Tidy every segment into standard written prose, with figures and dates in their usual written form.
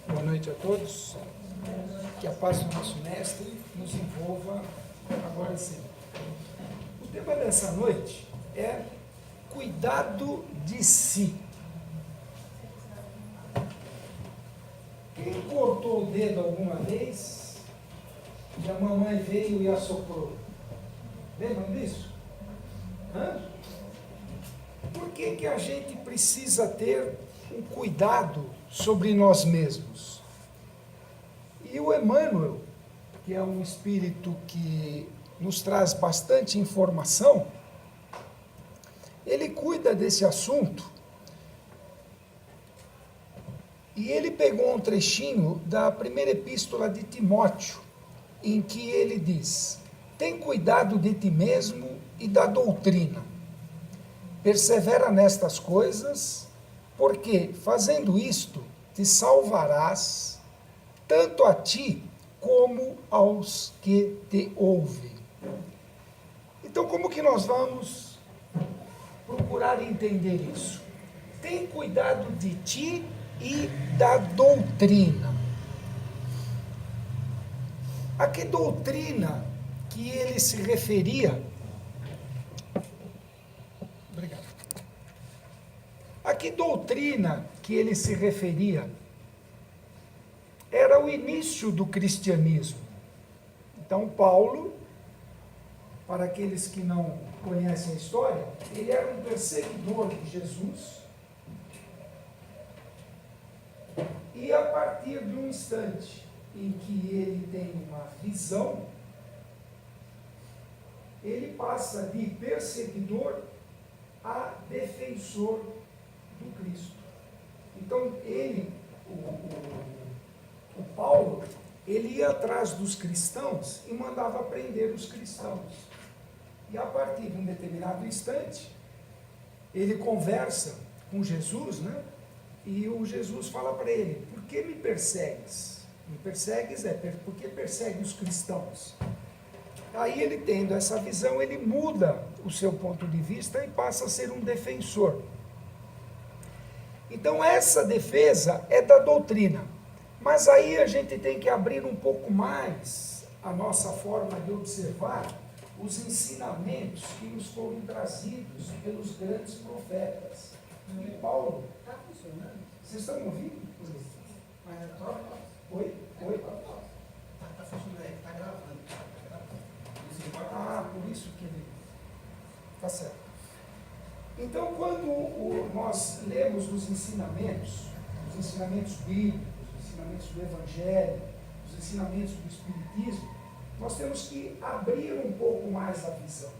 Boa noite a todos. Que a paz do nosso Mestre nos envolva agora e sempre. O tema dessa noite é cuidado de si. Quem cortou o dedo alguma vez e a mamãe veio e assoprou? Lembram disso? Por que a gente precisa ter um cuidado sobre nós mesmos? E o Emmanuel, que é um espírito que nos traz bastante informação, ele cuida desse assunto e ele pegou um trechinho da primeira epístola de Timóteo, em que ele diz: tem cuidado de ti mesmo e da doutrina, persevera nestas coisas, porque fazendo isto te salvarás, tanto a ti como aos que te ouvem. Então, como que nós vamos procurar entender isso? Tem cuidado de ti e da doutrina. A que doutrina que ele se referia? Obrigado. A que doutrina que ele se referia? Era o início do cristianismo. Então, Paulo, para aqueles que não conhecem a história, ele era um perseguidor de Jesus. E a partir de um instante em que ele tem uma visão, ele passa de perseguidor a defensor do Cristo. Então, o Paulo, ele ia atrás dos cristãos e mandava prender os cristãos. E a partir de um determinado instante, ele conversa com Jesus, né? E o Jesus fala para ele: por que me persegues? Me persegues porque persegue os cristãos. Aí ele, tendo essa visão, ele muda o seu ponto de vista e passa a ser um defensor. Então essa defesa é da doutrina. Mas aí a gente tem que abrir um pouco mais a nossa forma de observar os ensinamentos que nos foram trazidos pelos grandes profetas. E Paulo, Está funcionando? vocês estão me ouvindo? Mas é top? Oi? Está funcionando, está gravando. Ah, por isso que ele... Está certo. Então, quando nós lemos os ensinamentos bíblicos, os ensinamentos do Evangelho, os ensinamentos do Espiritismo, nós temos que abrir um pouco mais a visão.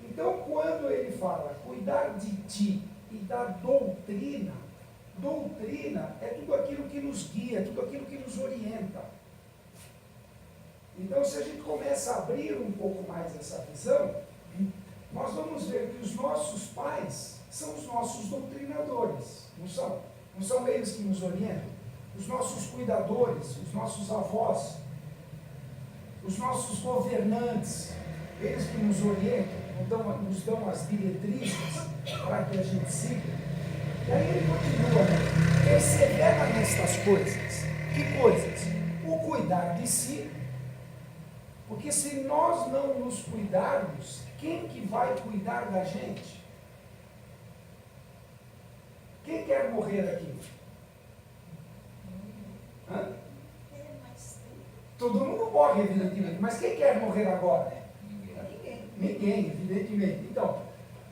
Então, quando ele fala cuidar de ti e da doutrina, doutrina é tudo aquilo que nos guia, é tudo aquilo que nos orienta. Então, se a gente começa a abrir um pouco mais essa visão, nós vamos ver que os nossos pais são os nossos doutrinadores, não são? Não são eles que nos orientam? Os nossos cuidadores, os nossos avós, os nossos governantes, eles que nos orientam, nos dão as diretrizes para que a gente siga. E aí ele continua: persevera nestas coisas. Que coisas? O cuidar de si, porque se nós não nos cuidarmos, quem que vai cuidar da gente? Quem quer morrer aqui? Todo mundo morre, evidentemente, mas quem quer morrer agora? Ninguém, evidentemente. Então,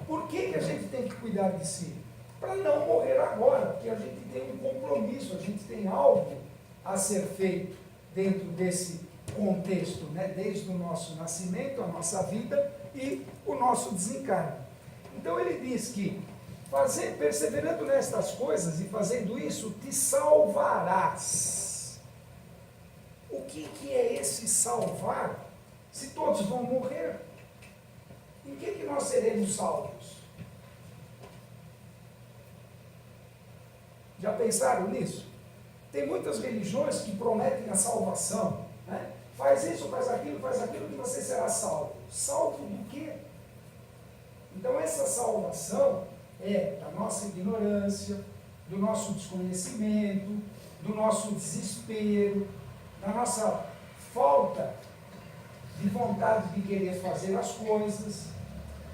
por que a gente tem que cuidar de si? Para não morrer agora, porque a gente tem um compromisso, a gente tem algo a ser feito dentro desse contexto, né? Desde o nosso nascimento, a nossa vida e o nosso desencarne. Então ele diz que, perseverando nestas coisas e fazendo isso, te salvarás. O que é esse salvar? Se todos vão morrer, em que nós seremos salvos? Já pensaram nisso? Tem muitas religiões que prometem a salvação, né? Faz isso, faz aquilo que você será salvo. Salvo do quê? Então essa salvação é da nossa ignorância, do nosso desconhecimento, do nosso desespero, da nossa falta de vontade de querer fazer as coisas.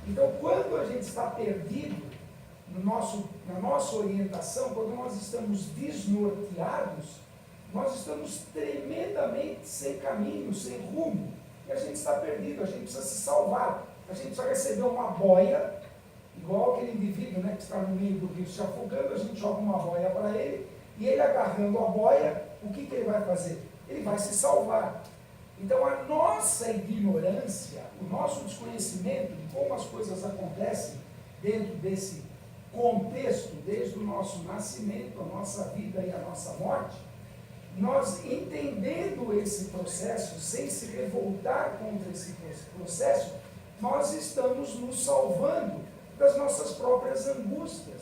Então, quando a gente está perdido na nossa orientação, quando nós estamos desnorteados, nós estamos tremendamente sem caminho, sem rumo, e a gente está perdido, a gente precisa se salvar, a gente precisa receber uma boia, igual aquele indivíduo, né, que está no meio do rio se afogando, a gente joga uma boia para ele, e ele agarrando a boia, o que ele vai fazer? Ele vai se salvar. Então a nossa ignorância, o nosso desconhecimento de como as coisas acontecem dentro desse contexto, desde o nosso nascimento, a nossa vida e a nossa morte, nós entendendo esse processo, sem se revoltar contra esse processo, nós estamos nos salvando das nossas próprias angústias,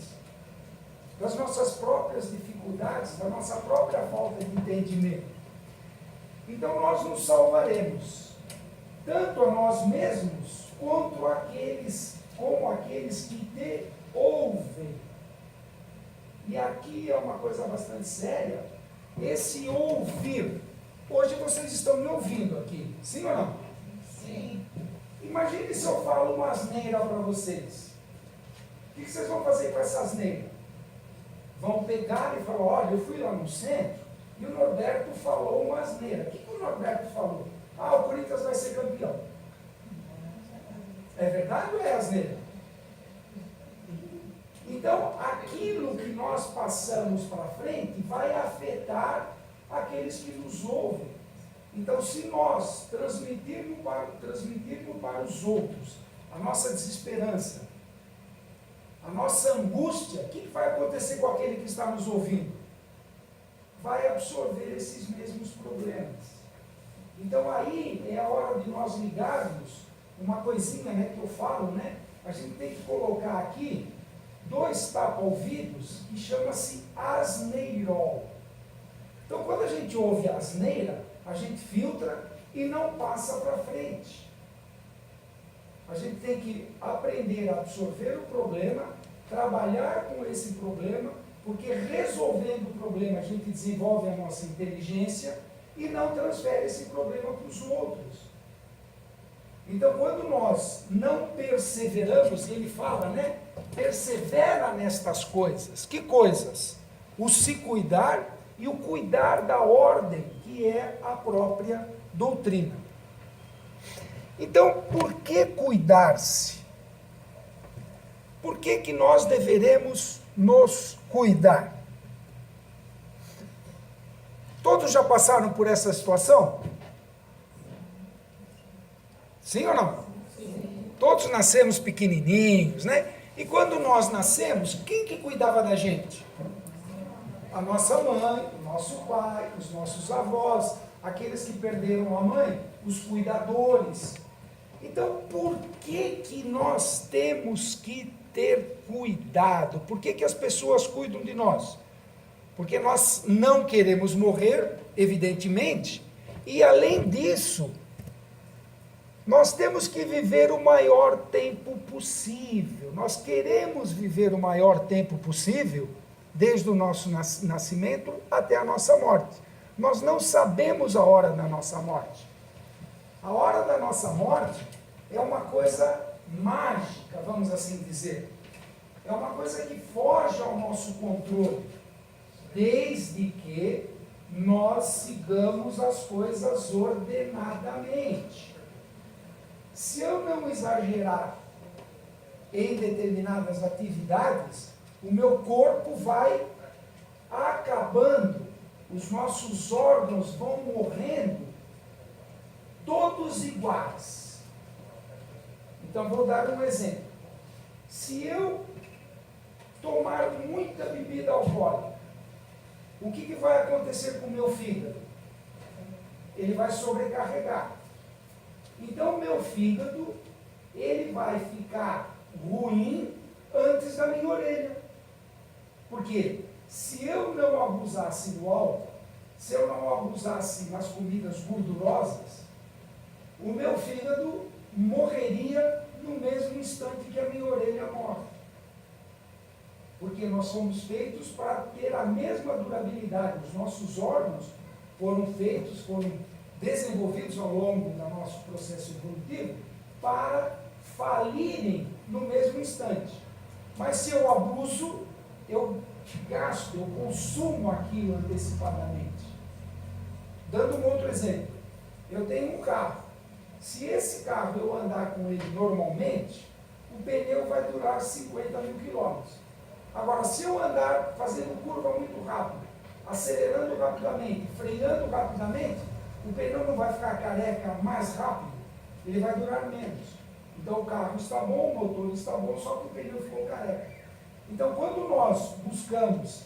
das nossas próprias dificuldades, da nossa própria falta de entendimento. Então nós nos salvaremos, tanto a nós mesmos, quanto aqueles que te ouvem. E aqui é uma coisa bastante séria, esse ouvir. Hoje vocês estão me ouvindo aqui, sim ou não? Sim. Imagine se eu falo uma asneira para vocês. O que vocês vão fazer com essa asneira? Vão pegar e falar, olha, eu fui lá no centro e o Norberto falou uma asneira. O que o Norberto falou? Ah, o Corinthians vai ser campeão. É verdade ou é asneira? Então, aquilo que nós passamos para frente vai afetar aqueles que nos ouvem. Então, se nós transmitirmos para os outros a nossa desesperança, a nossa angústia, o que vai acontecer com aquele que está nos ouvindo? Vai absorver esses mesmos problemas. Então, aí é a hora de nós ligarmos uma coisinha, né, que eu falo, né? A gente tem que colocar aqui 2 tapa-ouvidos que chama-se asneirol. Então, quando a gente ouve a asneira, a gente filtra e não passa para frente. A gente tem que aprender a absorver o problema, trabalhar com esse problema, porque resolvendo o problema a gente desenvolve a nossa inteligência e não transfere esse problema para os outros. Então, quando nós não perseveramos, ele fala, né? Persevera nestas coisas. Que coisas? O se cuidar e o cuidar da ordem, que é a própria doutrina. Então, por que cuidar-se? Por que nós deveremos nos cuidar? Todos já passaram por essa situação? Sim ou não? Sim. Todos nascemos pequenininhos, né? E quando nós nascemos, quem que cuidava da gente? A nossa mãe, o nosso pai, os nossos avós, aqueles que perderam a mãe, os cuidadores. Então, por que nós temos que ter cuidado? Por que as pessoas cuidam de nós? Porque nós não queremos morrer, evidentemente, e além disso, nós temos que viver o maior tempo possível. Nós queremos viver o maior tempo possível, desde o nosso nascimento até a nossa morte. Nós não sabemos a hora da nossa morte. A hora da nossa morte é uma coisa mágica, vamos assim dizer. É uma coisa que foge ao nosso controle, desde que nós sigamos as coisas ordenadamente. Se eu não exagerar em determinadas atividades, o meu corpo vai acabando, os nossos órgãos vão morrendo, todos iguais. Então, vou dar um exemplo. Se eu tomar muita bebida alcoólica, o que vai acontecer com o meu fígado? Ele vai sobrecarregar. Então, meu fígado, ele vai ficar ruim antes da minha orelha. Porque se eu não abusasse do álcool, se eu não abusasse nas comidas gordurosas, o meu fígado morreria no mesmo instante que a minha orelha morre. porque nós somos feitos para ter a mesma durabilidade. Os nossos órgãos foram desenvolvidos ao longo do nosso processo evolutivo para falirem no mesmo instante. Mas se eu abuso, eu gasto, eu consumo aquilo antecipadamente. Dando um outro exemplo, eu tenho um carro. Se esse carro eu andar com ele normalmente, o pneu vai durar 50 mil quilômetros. Agora, se eu andar fazendo curva muito rápido, acelerando rapidamente, freando rapidamente, o pneu não vai ficar careca mais rápido, ele vai durar menos. Então o carro está bom, o motor está bom, só que o pneu ficou careca. Então quando nós buscamos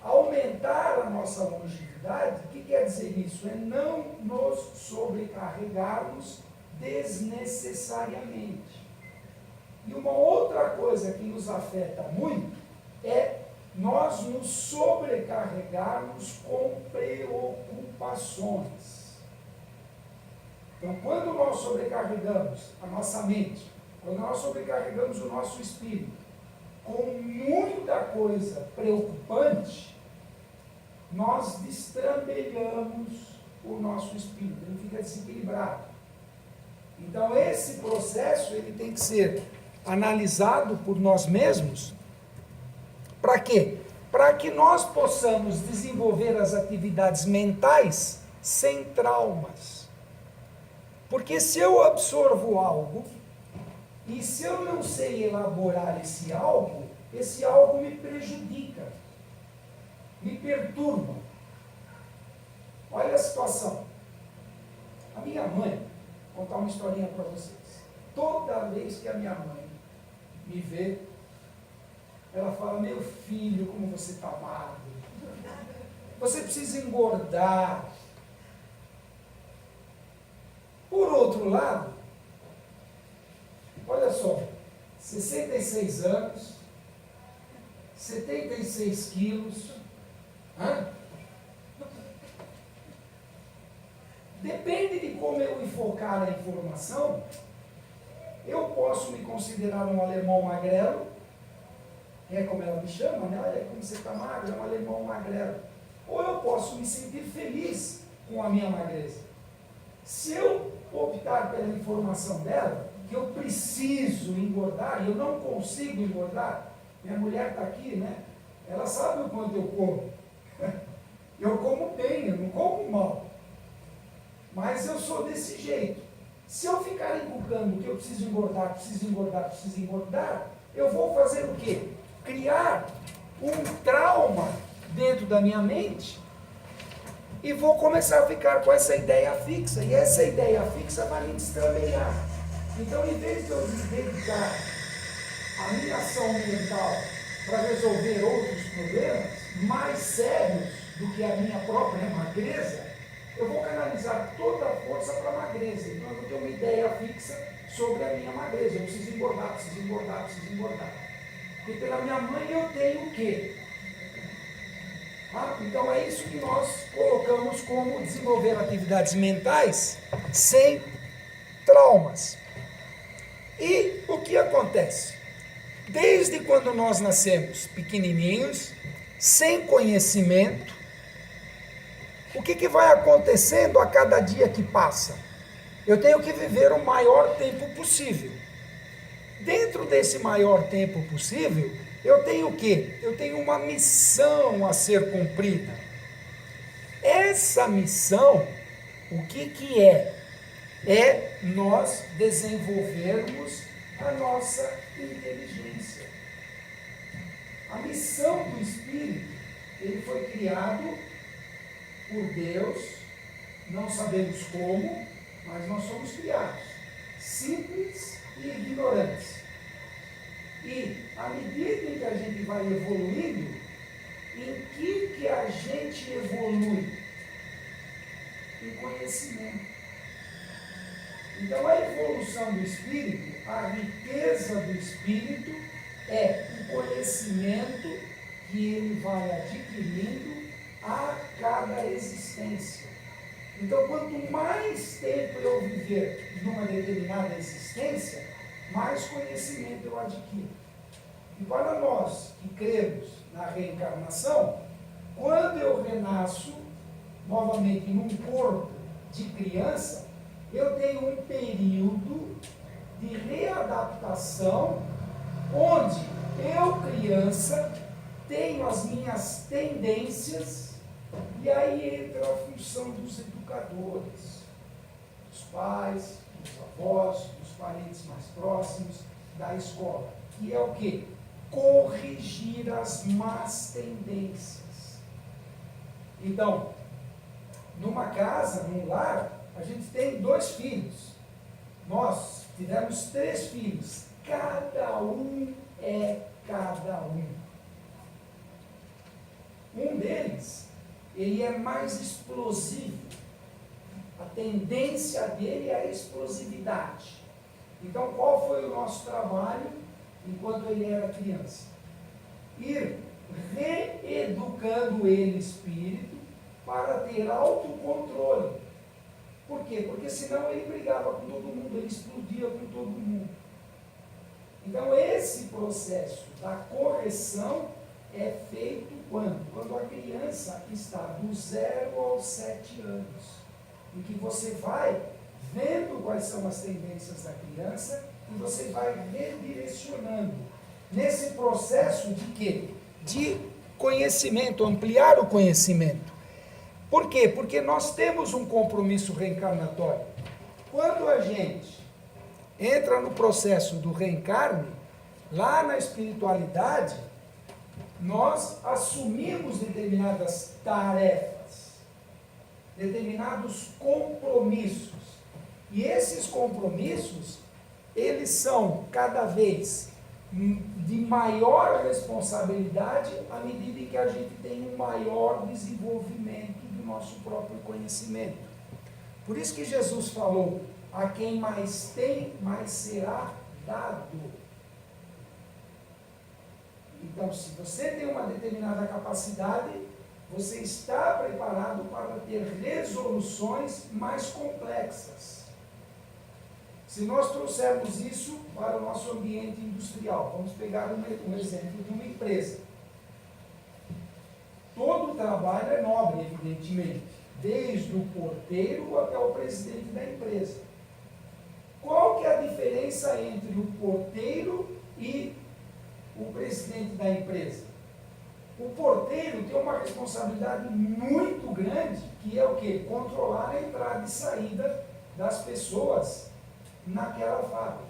aumentar a nossa longevidade, o que quer dizer isso? É não nos sobrecarregarmos desnecessariamente. E uma outra coisa que nos afeta muito é nós nos sobrecarregarmos com preocupações. Então, quando nós sobrecarregamos a nossa mente, quando nós sobrecarregamos o nosso espírito com muita coisa preocupante, nós destrambelhamos o nosso espírito, ele fica desequilibrado. Então, esse processo ele tem que ser analisado por nós mesmos. Para quê? Para que nós possamos desenvolver as atividades mentais sem traumas. Porque se eu absorvo algo, e se eu não sei elaborar esse algo me prejudica, me perturba. Olha a situação. A minha mãe, vou contar uma historinha para vocês. Toda vez que a minha mãe me vê, ela fala: meu filho, como você está magro. Você precisa engordar. Por outro lado, olha só, 66 anos, 76 quilos, depende de como eu enfocar a informação, eu posso me considerar um alemão magrelo, é como ela me chama, né? Olha como você está magro, é um alemão magrelo. Ou eu posso me sentir feliz com a minha magreza. Se eu optar pela informação dela, que eu preciso engordar, e eu não consigo engordar, minha mulher está aqui, né? Ela sabe o quanto eu como. Eu como bem, eu não como mal. Mas eu sou desse jeito. Se eu ficar inculcando que eu preciso engordar, eu vou fazer o quê? Criar um trauma dentro da minha mente e vou começar a ficar com essa ideia fixa. E essa ideia fixa vai me destrambelhar. Então, em vez de eu dedicar a minha ação mental para resolver outros problemas mais sérios do que a minha própria magreza, eu vou canalizar toda a força para a magreza. Então, eu vou ter uma ideia fixa sobre a minha magreza. Eu preciso engordar. E pela minha mãe eu tenho o quê? Então é isso que nós colocamos como desenvolver atividades mentais sem traumas. E o que acontece? Desde quando nós nascemos pequenininhos, sem conhecimento, o que vai acontecendo a cada dia que passa? Eu tenho que viver o maior tempo possível. Dentro desse maior tempo possível, eu tenho o quê? Eu tenho uma missão a ser cumprida. Essa missão, o que é? É nós desenvolvermos a nossa inteligência. A missão do Espírito, ele foi criado por Deus, não sabemos como, mas nós somos criados, simples e ignorantes. E, à medida em que a gente vai evoluindo, em que a gente evolui? Em conhecimento. Então, a evolução do Espírito, a riqueza do Espírito, é o conhecimento que ele vai adquirindo a cada existência. Então, quanto mais tempo eu viver numa determinada existência, mais conhecimento eu adquiro. E para nós que cremos na reencarnação, quando eu renasço novamente num corpo de criança, eu tenho um período de readaptação, onde eu, criança, tenho as minhas tendências, e aí entra a função dos educadores, dos pais, dos avós, dos parentes mais próximos, da escola, que é o quê? Corrigir as más tendências. Então, numa casa, num lar, a gente tem 2 filhos. Nós tivemos 3 filhos. Cada um é cada um. Um deles, ele é mais explosivo. A tendência dele é a explosividade. Então, qual foi o nosso trabalho enquanto ele era criança? Ir reeducando ele espírito para ter autocontrole. Por quê? Porque senão ele brigava com todo mundo, ele explodia com todo mundo. Então, esse processo da correção é feito quando? Quando a criança está do 0 aos 7 anos. Em que você vai vendo quais são as tendências da criança e você vai redirecionando. Nesse processo de quê? De conhecimento, ampliar o conhecimento. Por quê? Porque nós temos um compromisso reencarnatório. Quando a gente entra no processo do reencarne, lá na espiritualidade, nós assumimos determinadas tarefas, determinados compromissos. E esses compromissos, eles são cada vez de maior responsabilidade à medida em que a gente tem um maior desenvolvimento do nosso próprio conhecimento. Por isso que Jesus falou, a quem mais tem, mais será dado. Então, se você tem uma determinada capacidade, você está preparado para ter resoluções mais complexas. Se nós trouxermos isso para o nosso ambiente industrial, vamos pegar um exemplo de uma empresa. Todo trabalho é nobre, evidentemente, desde o porteiro até o presidente da empresa. Qual que é a diferença entre o porteiro e o presidente da empresa? O porteiro tem uma responsabilidade muito grande, que é o quê? Controlar a entrada e saída das pessoas naquela fábrica.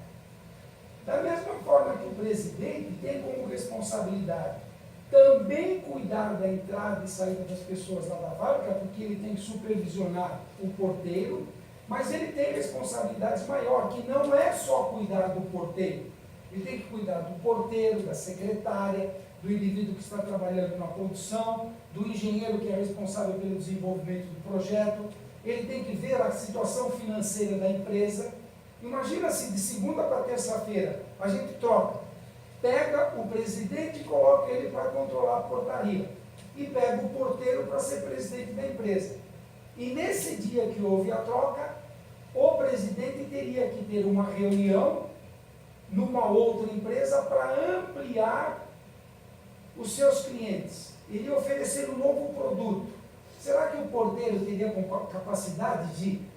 Da mesma forma que o presidente tem como responsabilidade também cuidar da entrada e saída das pessoas lá da fábrica, porque ele tem que supervisionar o porteiro, mas ele tem responsabilidades maiores, que não é só cuidar do porteiro. Ele tem que cuidar do porteiro, da secretária, do indivíduo que está trabalhando na produção, do engenheiro que é responsável pelo desenvolvimento do projeto. Ele tem que ver a situação financeira da empresa. Imagina se de segunda para terça-feira a gente troca, pega o presidente e coloca ele para controlar a portaria, e pega o porteiro para ser presidente da empresa. E nesse dia que houve a troca, o presidente teria que ter uma reunião numa outra empresa para ampliar os seus clientes. Ele ia oferecer um novo produto. Será que o porteiro teria capacidade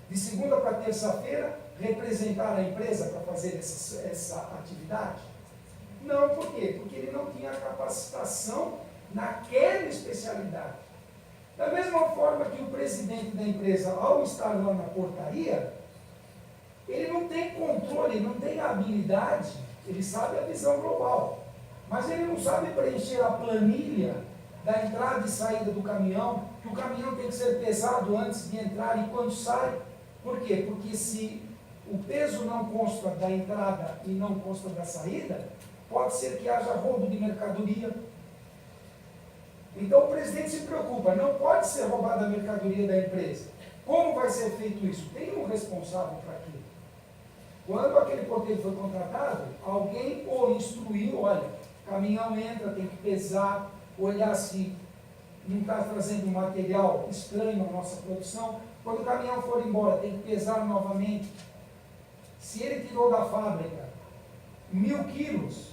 de segunda para terça-feira, representar a empresa para fazer essa atividade? Não, por quê? Porque ele não tinha capacitação naquela especialidade. Da mesma forma que o presidente da empresa, ao estar lá na portaria, ele não tem controle, não tem habilidade, ele sabe a visão global, mas ele não sabe preencher a planilha da entrada e saída do caminhão, que o caminhão tem que ser pesado antes de entrar e quando sai. Por quê? Porque se o peso não consta da entrada e não consta da saída, pode ser que haja roubo de mercadoria. Então o presidente se preocupa, não pode ser roubada a mercadoria da empresa. Como vai ser feito isso? Tem um responsável para aquilo. Quando aquele porteiro foi contratado, alguém o instruiu, olha, o caminhão entra, tem que pesar, olhar se não está trazendo material estranho à nossa produção. Quando o caminhão for embora, tem que pesar novamente. Se ele tirou da fábrica 1000 quilos,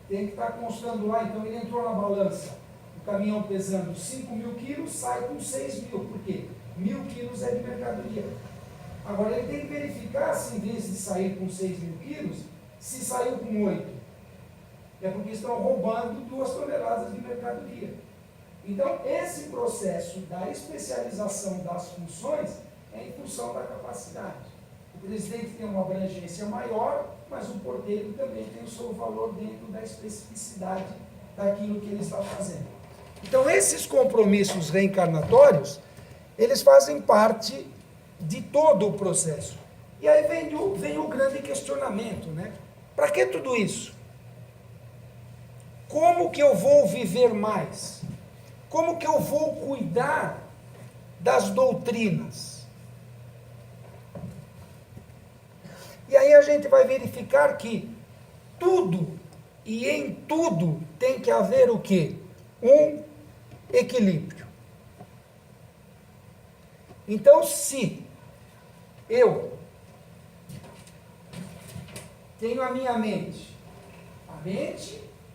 tem que estar constando lá. Então ele entrou na balança, o caminhão pesando 5.000 quilos, sai com 6.000. Por quê? 1.000 quilos é de mercadoria. Agora ele tem que verificar se em vez de sair com 6.000 quilos, se saiu com 8. É porque estão roubando 2 toneladas de mercadoria. Então, esse processo da especialização das funções é em função da capacidade. O presidente tem uma abrangência maior, mas o porteiro também tem o seu valor dentro da especificidade daquilo que ele está fazendo. Então, esses compromissos reencarnatórios, eles fazem parte de todo o processo. E aí vem o grande questionamento, né? Para que tudo isso? Como que eu vou viver mais? Como que eu vou cuidar das doutrinas? E aí a gente vai verificar que tudo e em tudo tem que haver o quê? Um equilíbrio. Então, se eu tenho a minha mente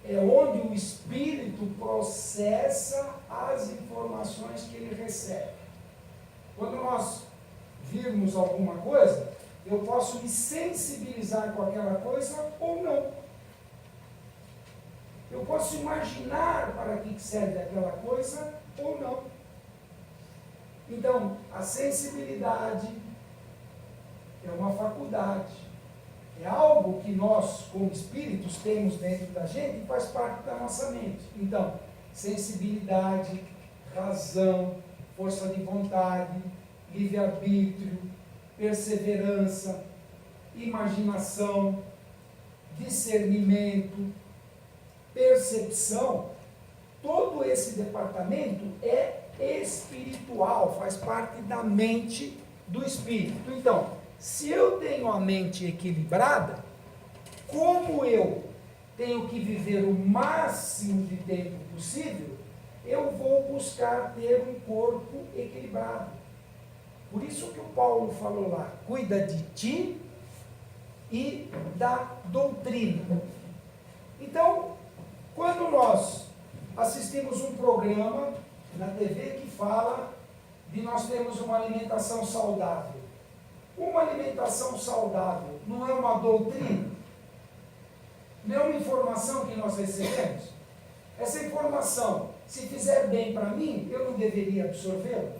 é onde o espírito processa as informações que ele recebe. Quando nós virmos alguma coisa, eu posso me sensibilizar com aquela coisa ou não. Eu posso imaginar para que serve aquela coisa ou não. Então, a sensibilidade é uma faculdade. É algo que nós, como espíritos, temos dentro da gente e faz parte da nossa mente. Então, sensibilidade, razão, força de vontade, livre-arbítrio, perseverança, imaginação, discernimento, percepção, todo esse departamento é espiritual, faz parte da mente do espírito. Então, se eu tenho a mente equilibrada, como eu tenho que viver o máximo de tempo possível, eu vou buscar ter um corpo equilibrado. Por isso que o Paulo falou lá, cuida de ti e da doutrina. Então, quando nós assistimos um programa na TV que fala de nós termos uma alimentação saudável, uma alimentação saudável não é uma doutrina? Não é uma informação que nós recebemos? Essa informação, se fizer bem para mim, eu não deveria absorvê-la?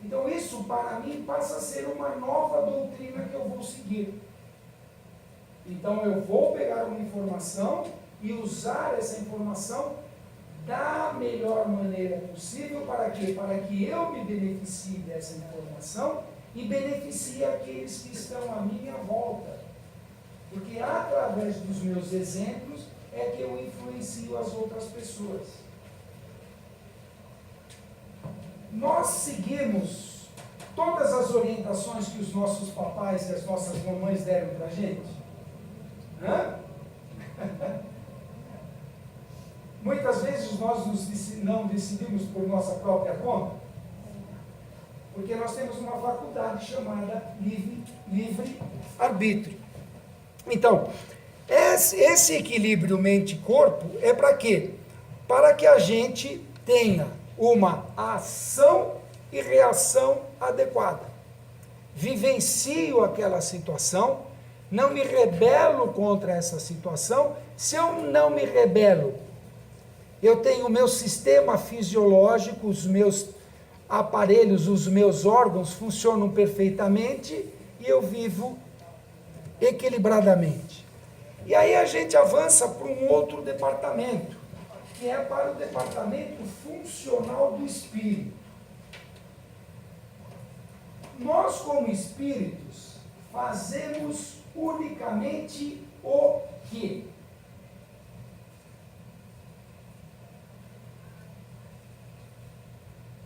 Então isso para mim passa a ser uma nova doutrina que eu vou seguir. Então eu vou pegar uma informação e usar essa informação da melhor maneira possível. Para quê? Para que eu me beneficie dessa informação e beneficie aqueles que estão à minha volta. Porque através dos meus exemplos é que eu influencio as outras pessoas. Nós seguimos todas as orientações que os nossos papais e as nossas mamães deram para a gente? Hã? Muitas vezes nós não decidimos por nossa própria conta, porque nós temos uma faculdade chamada livre-arbítrio. Então, esse equilíbrio mente-corpo é para quê? Para que a gente tenha uma ação e reação adequada. Vivencio aquela situação, não me rebelo contra essa situação. Se eu não me rebelo, eu tenho o meu sistema fisiológico, os meus aparelhos, os meus órgãos funcionam perfeitamente e eu vivo equilibradamente. E aí a gente avança para um outro departamento, que é para o departamento funcional do espírito. Nós, como espíritos, fazemos unicamente o quê?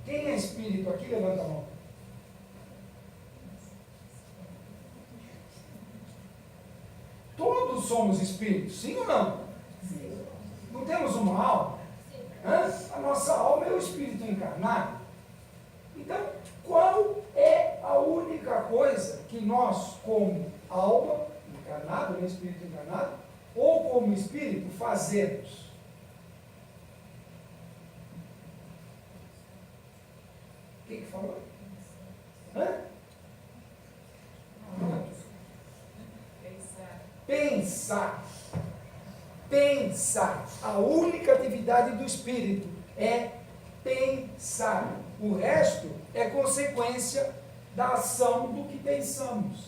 Quem é espírito aqui, levanta a mão. Todos somos espíritos, sim ou não? Sim. Não temos uma alma? Hã? A nossa alma é o espírito encarnado. Então, qual é a única coisa que nós, como alma encarnada, ou espírito encarnado, ou como espírito, fazemos. O que falou? Hã? Pensar. Pensar. A única atividade do espírito é pensar. O resto é consequência da ação do que pensamos.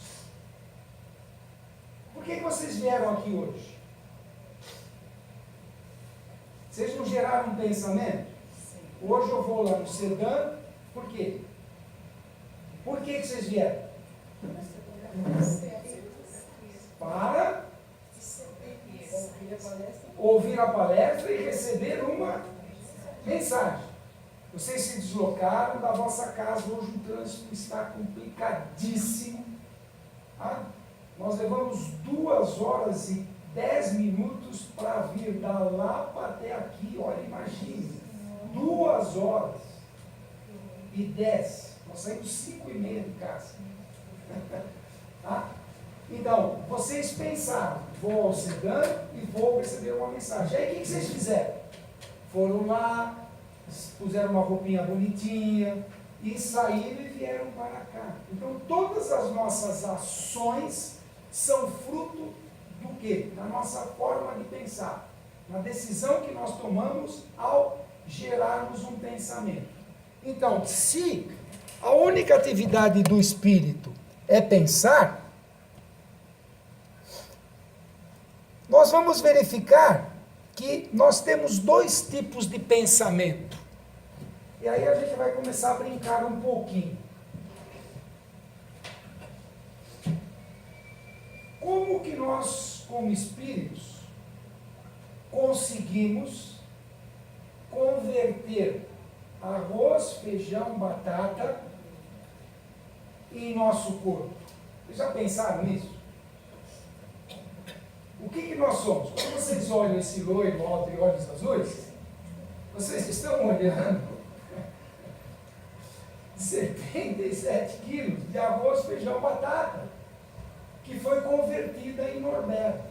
Por que vocês vieram aqui hoje? Vocês não geraram um pensamento? Sim. Hoje eu vou lá no Sedã. Por quê? Por que vocês vieram? Para ouvir a palestra e receber uma mensagem. Vocês se deslocaram da vossa casa, hoje o trânsito está complicadíssimo. Ah, nós levamos 2 horas e 10 minutos para vir da Lapa até aqui, olha, imagine, 2 horas e 10, nós saímos 5h30 de casa. Tá? Então, vocês pensaram, vou ao Sedã e vou receber uma mensagem. Aí o que vocês fizeram? Foram lá, puseram uma roupinha bonitinha e saíram e vieram para cá. Então, todas as nossas ações são fruto do quê? Da nossa forma de pensar. Na decisão que nós tomamos ao gerarmos um pensamento. Então, se a única atividade do espírito é pensar, nós vamos verificar que nós temos 2 tipos de pensamento. E aí a gente vai começar a brincar um pouquinho. Como que nós, como espíritos, conseguimos converter arroz, feijão, batata em nosso corpo? Vocês já pensaram nisso? O que nós somos? Quando vocês olham esse loiro alto e olhos azuis, vocês estão olhando 77 quilos de arroz, feijão, batata, que foi convertida em Norberto.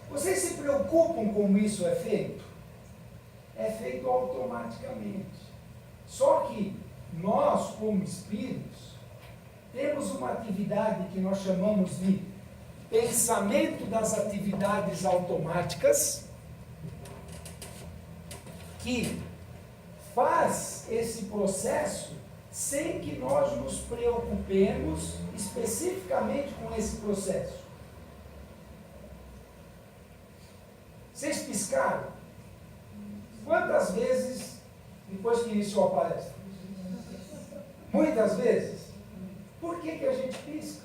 Vocês se preocupam como isso é feito? É feito automaticamente. Só que nós, como espíritos, temos uma atividade que nós chamamos de pensamento das atividades automáticas, que faz esse processo sem que nós nos preocupemos especificamente com esse processo. Vocês piscaram? Quantas vezes depois que iniciou a palestra? Muitas vezes. Por que a gente pisca?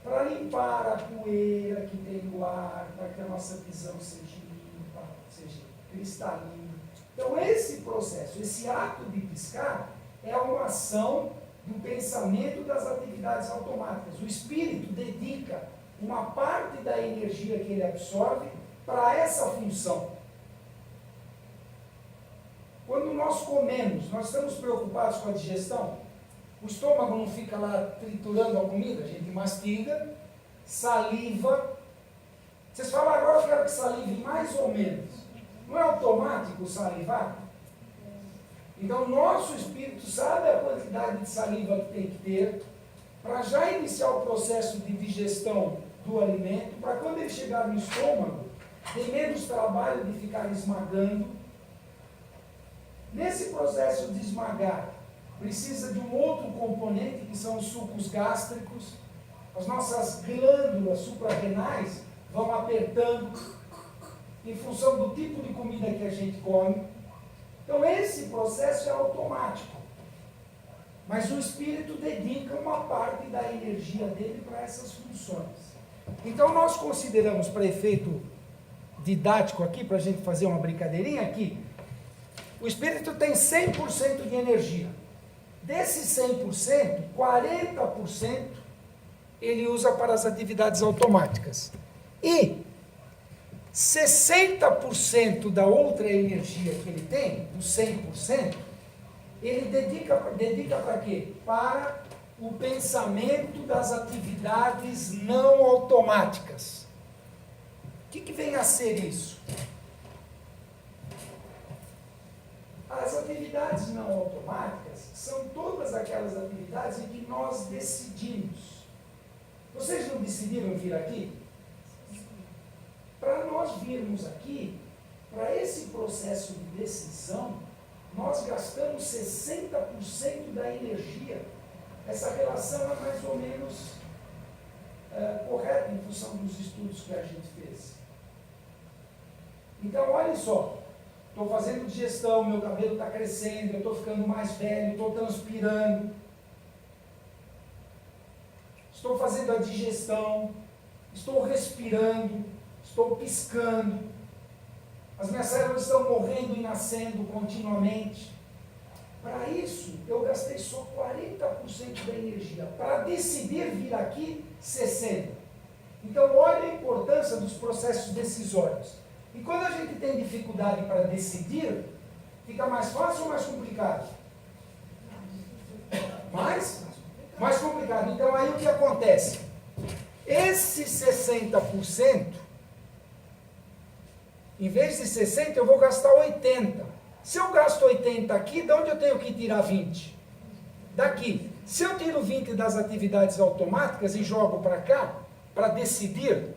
Para limpar a poeira que tem no ar, para que a nossa visão seja limpa, seja cristalina. Então, esse processo, esse ato de piscar, é uma ação do pensamento das atividades automáticas. O espírito dedica uma parte da energia que ele absorve para essa função. Quando nós comemos, nós estamos preocupados com a digestão? O estômago não fica lá triturando a comida, a gente mastiga, saliva. Vocês falam, agora eu quero que salive mais ou menos. Não é automático salivar? Então, nosso espírito sabe a quantidade de saliva que tem que ter para já iniciar o processo de digestão do alimento, para quando ele chegar no estômago, ter menos trabalho de ficar esmagando. Nesse processo de esmagar, precisa de um outro componente, que são os sucos gástricos. As nossas glândulas suprarrenais vão apertando em função do tipo de comida que a gente come. Então, esse processo é automático. Mas o espírito dedica uma parte da energia dele para essas funções. Então, nós consideramos, para efeito didático aqui, para a gente fazer uma brincadeirinha aqui, o espírito tem 100% de energia. Desses 100%, 40% ele usa para as atividades automáticas. E 60% da outra energia que ele tem, dos 100%, ele dedica para quê? Para o pensamento das atividades não automáticas. O que vem a ser isso? As atividades não automáticas são todas aquelas atividades em que nós decidimos. Vocês não decidiram vir aqui? Para nós virmos aqui, para esse processo de decisão, nós gastamos 60% da energia. Essa relação é mais ou menos correta em função dos estudos que a gente fez. Então, olha só, estou fazendo digestão, meu cabelo está crescendo, eu estou ficando mais velho, estou transpirando. Estou fazendo a digestão, estou respirando, estou piscando. As minhas células estão morrendo e nascendo continuamente. Para isso, eu gastei só 40% da energia. Para decidir vir aqui, 60%. Então, olha a importância dos processos decisórios. E quando a gente tem dificuldade para decidir, fica mais fácil ou mais complicado? Mais complicado. Então, aí o que acontece? Esse 60%, em vez de 60%, eu vou gastar 80%. Se eu gasto 80 aqui, de onde eu tenho que tirar 20? Daqui. Se eu tiro 20 das atividades automáticas e jogo para cá, para decidir,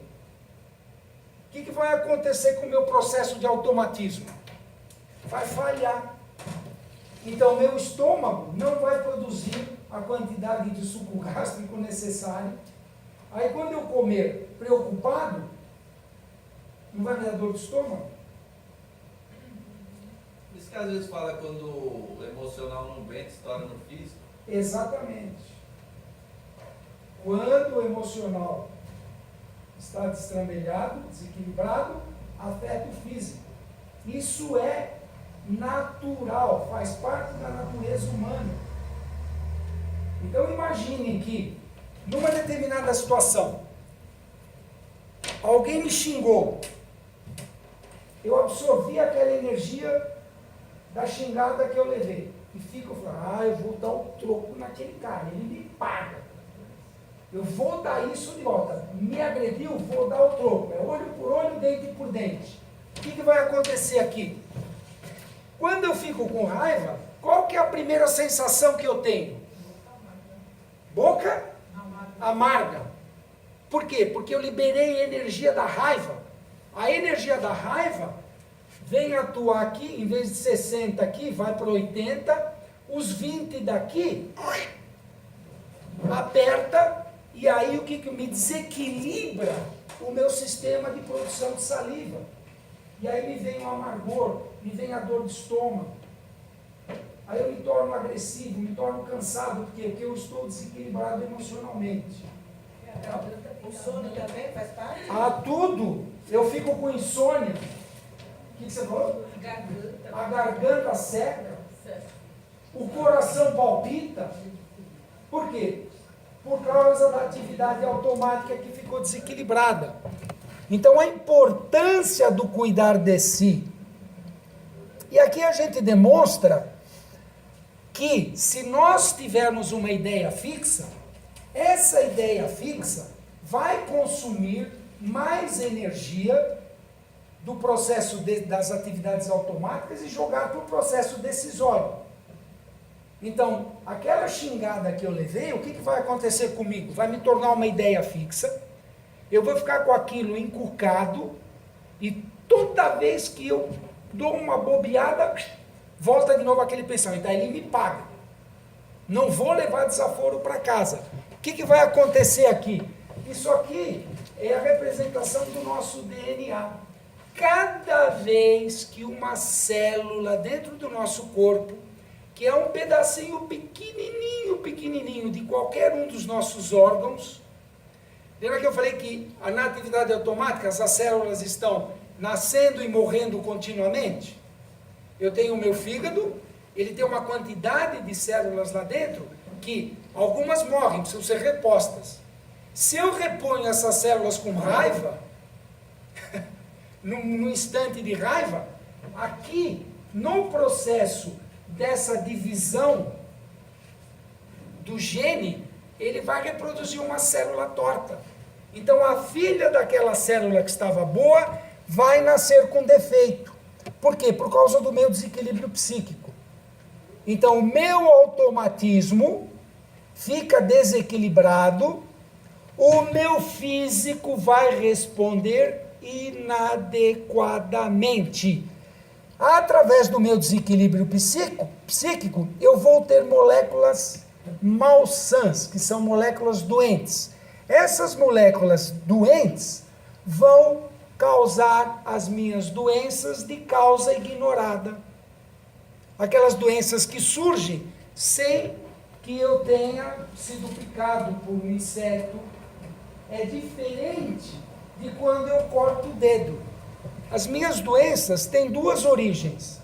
o que vai acontecer com o meu processo de automatismo? Vai falhar. Então, meu estômago não vai produzir a quantidade de suco gástrico necessário. Aí, quando eu comer preocupado, não vai me dar dor de estômago? Por isso que às vezes fala quando o emocional não aguenta, estoura no físico. Exatamente. Quando o emocional está destrambelhado, desequilibrado, afeta o físico. Isso é natural, faz parte da natureza humana. Então imaginem que, numa determinada situação, alguém me xingou, eu absorvi aquela energia da xingada que eu levei. E fico falando, eu vou dar o troco naquele cara, ele me paga. Eu vou dar isso de volta. Me agrediu, vou dar o troco. É olho por olho, dente por dente. O que vai acontecer aqui? Quando eu fico com raiva, qual que é a primeira sensação que eu tenho? Boca amarga. Por quê? Porque eu liberei a energia da raiva. A energia da raiva vem atuar aqui, em vez de 60 aqui, vai para 80, os 20 daqui, aperta, e aí o que me desequilibra o meu sistema de produção de saliva. E aí me vem o amargor, me vem a dor de estômago. Aí eu me torno agressivo, me torno cansado, por quê? Porque eu estou desequilibrado emocionalmente. O sono também faz parte? Tudo. Eu fico com insônia. O que você falou? Garganta. A garganta seca, o coração palpita. Por quê? Por causa da atividade automática que ficou desequilibrada. Então, a importância do cuidar de si. E aqui a gente demonstra que, se nós tivermos uma ideia fixa, essa ideia fixa vai consumir mais energia do processo das atividades automáticas e jogar para o processo decisório. Então, aquela xingada que eu levei, o que vai acontecer comigo? Vai me tornar uma ideia fixa, eu vou ficar com aquilo encucado, e toda vez que eu dou uma bobeada, volta de novo aquele pensamento, aí ele me paga. Não vou levar desaforo para casa. O que vai acontecer aqui? Isso aqui é a representação do nosso DNA. Cada vez que uma célula dentro do nosso corpo, que é um pedacinho pequenininho de qualquer um dos nossos órgãos, lembra que eu falei que na atividade automática as células estão nascendo e morrendo continuamente? Eu tenho o meu fígado, ele tem uma quantidade de células lá dentro que algumas morrem, precisam ser repostas. Se eu reponho essas células com raiva, num instante de raiva, aqui no processo dessa divisão do gene, ele vai reproduzir uma célula torta. Então a filha daquela célula que estava boa vai nascer com defeito. Por quê? Por causa do meu desequilíbrio psíquico. Então o meu automatismo fica desequilibrado, o meu físico vai responder inadequadamente. Através do meu desequilíbrio psíquico, eu vou ter moléculas malsãs, que são moléculas doentes. Essas moléculas doentes vão causar as minhas doenças de causa ignorada. Aquelas doenças que surgem sem que eu tenha sido picado por um inseto. É diferente de quando eu corto o dedo. As minhas doenças têm duas origens.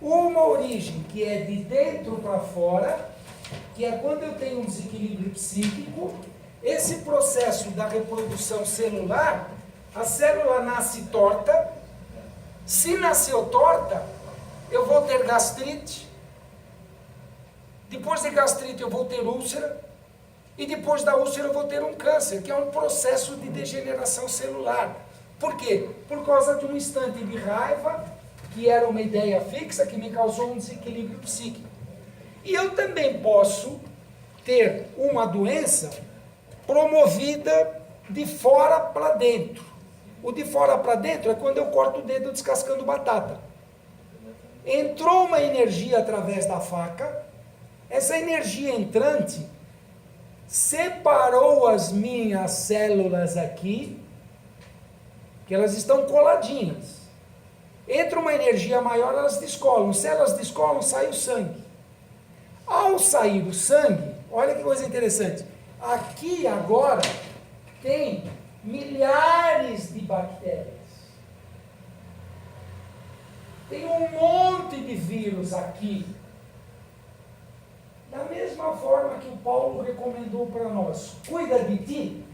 Uma origem que é de dentro para fora, que é quando eu tenho um desequilíbrio psíquico. Esse processo da reprodução celular, a célula nasce torta. Se nasceu torta, eu vou ter gastrite. Depois de gastrite eu vou ter úlcera. E depois da úlcera eu vou ter um câncer, que é um processo de degeneração celular. Por quê? Por causa de um instante de raiva, que era uma ideia fixa, que me causou um desequilíbrio psíquico. E eu também posso ter uma doença promovida de fora para dentro. O de fora para dentro é quando eu corto o dedo descascando batata. Entrou uma energia através da faca, essa energia entrante separou as minhas células aqui, que elas estão coladinhas. Entra uma energia maior, elas descolam. Se elas descolam, sai o sangue. Ao sair o sangue, olha que coisa interessante. Aqui agora tem milhares de bactérias. Tem um monte de vírus aqui. Da mesma forma que o Paulo recomendou para nós, cuida de ti.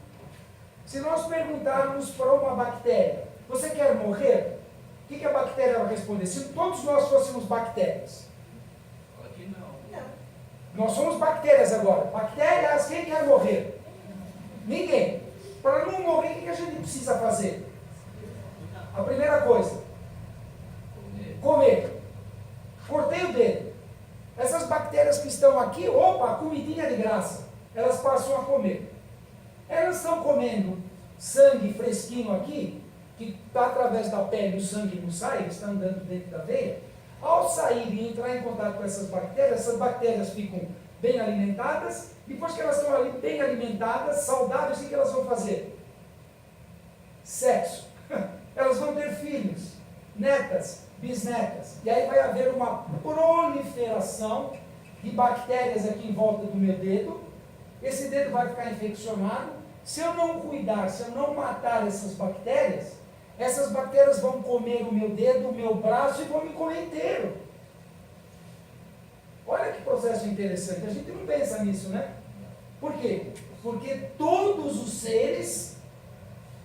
Se nós perguntarmos para uma bactéria, você quer morrer? O que a bactéria vai responder? Se todos nós fôssemos bactérias. Aqui não. Nós somos bactérias agora. Bactérias, quem quer morrer? Ninguém. Para não morrer, o que a gente precisa fazer? A primeira coisa, comer. Cortei o dedo. Essas bactérias que estão aqui, opa, comidinha de graça. Elas passam a comer. Elas estão comendo sangue fresquinho aqui, que está através da pele, o sangue não sai, está andando dentro da veia. Ao sair e entrar em contato com essas bactérias ficam bem alimentadas. Depois que elas estão ali bem alimentadas, saudáveis, o que elas vão fazer? Sexo. Elas vão ter filhos, netas, bisnetas. E aí vai haver uma proliferação de bactérias aqui em volta do meu dedo. Esse dedo vai ficar infeccionado. Se eu não cuidar, se eu não matar essas bactérias vão comer o meu dedo, o meu braço e vão me comer inteiro. Olha que processo interessante. A gente não pensa nisso, né? Por quê? Porque todos os seres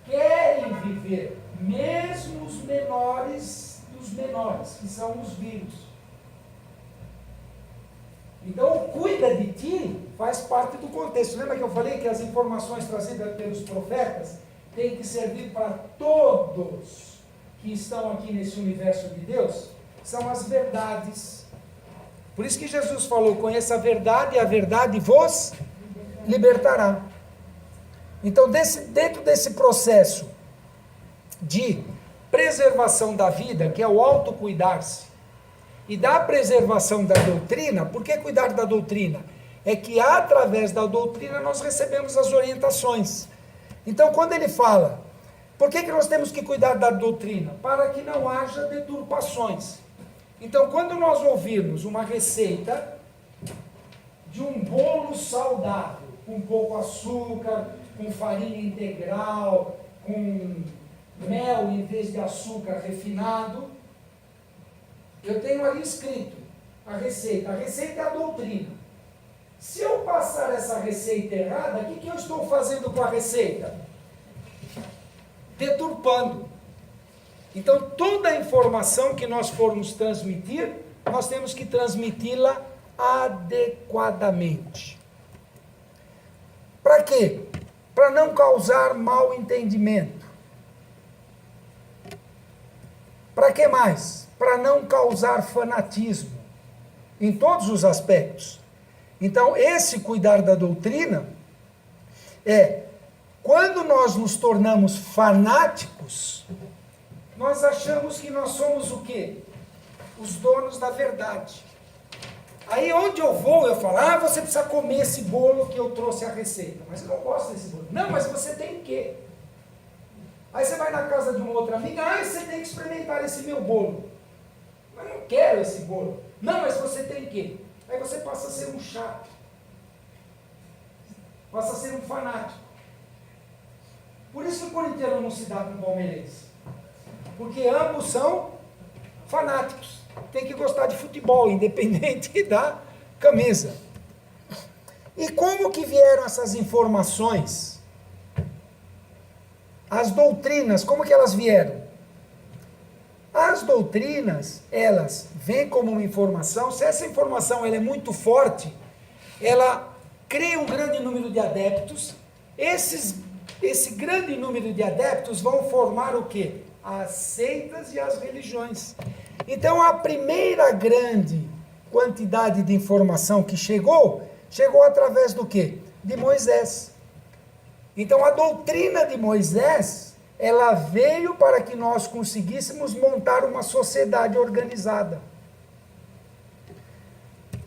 querem viver, mesmo os menores dos menores, que são os vírus. Então, o cuida de ti faz parte do contexto. Lembra que eu falei que as informações trazidas pelos profetas têm que servir para todos que estão aqui nesse universo de Deus? São as verdades. Por isso que Jesus falou, conheça a verdade e a verdade vos libertará. Então, dentro desse processo de preservação da vida, que é o autocuidar-se, e da preservação da doutrina, por que cuidar da doutrina? É que através da doutrina nós recebemos as orientações. Então, quando ele fala, por que nós temos que cuidar da doutrina? Para que não haja deturpações. Então, quando nós ouvirmos uma receita de um bolo saudável, com pouco açúcar, com farinha integral, com mel em vez de açúcar refinado, eu tenho ali escrito a receita. A receita é a doutrina. Se eu passar essa receita errada, o que eu estou fazendo com a receita? Deturpando. Então, toda a informação que nós formos transmitir, nós temos que transmiti-la adequadamente. Para quê? Para não causar mal entendimento. Para que mais? Para não causar fanatismo, em todos os aspectos. Então, esse cuidar da doutrina é, quando nós nos tornamos fanáticos, nós achamos que nós somos o quê? Os donos da verdade. Aí onde eu vou, eu falo, você precisa comer esse bolo que eu trouxe a receita. Mas eu não gosto desse bolo. Não, mas você tem que. Aí você vai na casa de uma outra amiga, você tem que experimentar esse meu bolo. Mas eu não quero esse bolo. Não, mas você tem que. Aí você passa a ser um chato. Passa a ser um fanático. Por isso que o corintiano não se dá com o palmeirense. Porque ambos são fanáticos. Tem que gostar de futebol, independente da camisa. E como que vieram essas informações? As doutrinas, como que elas vieram? As doutrinas, elas vêm como uma informação. Se essa informação ela é muito forte, ela cria um grande número de adeptos. Esse grande número de adeptos vão formar o quê? As seitas e as religiões. Então, a primeira grande quantidade de informação que chegou através do quê? De Moisés. Então, a doutrina de Moisés, ela veio para que nós conseguíssemos montar uma sociedade organizada.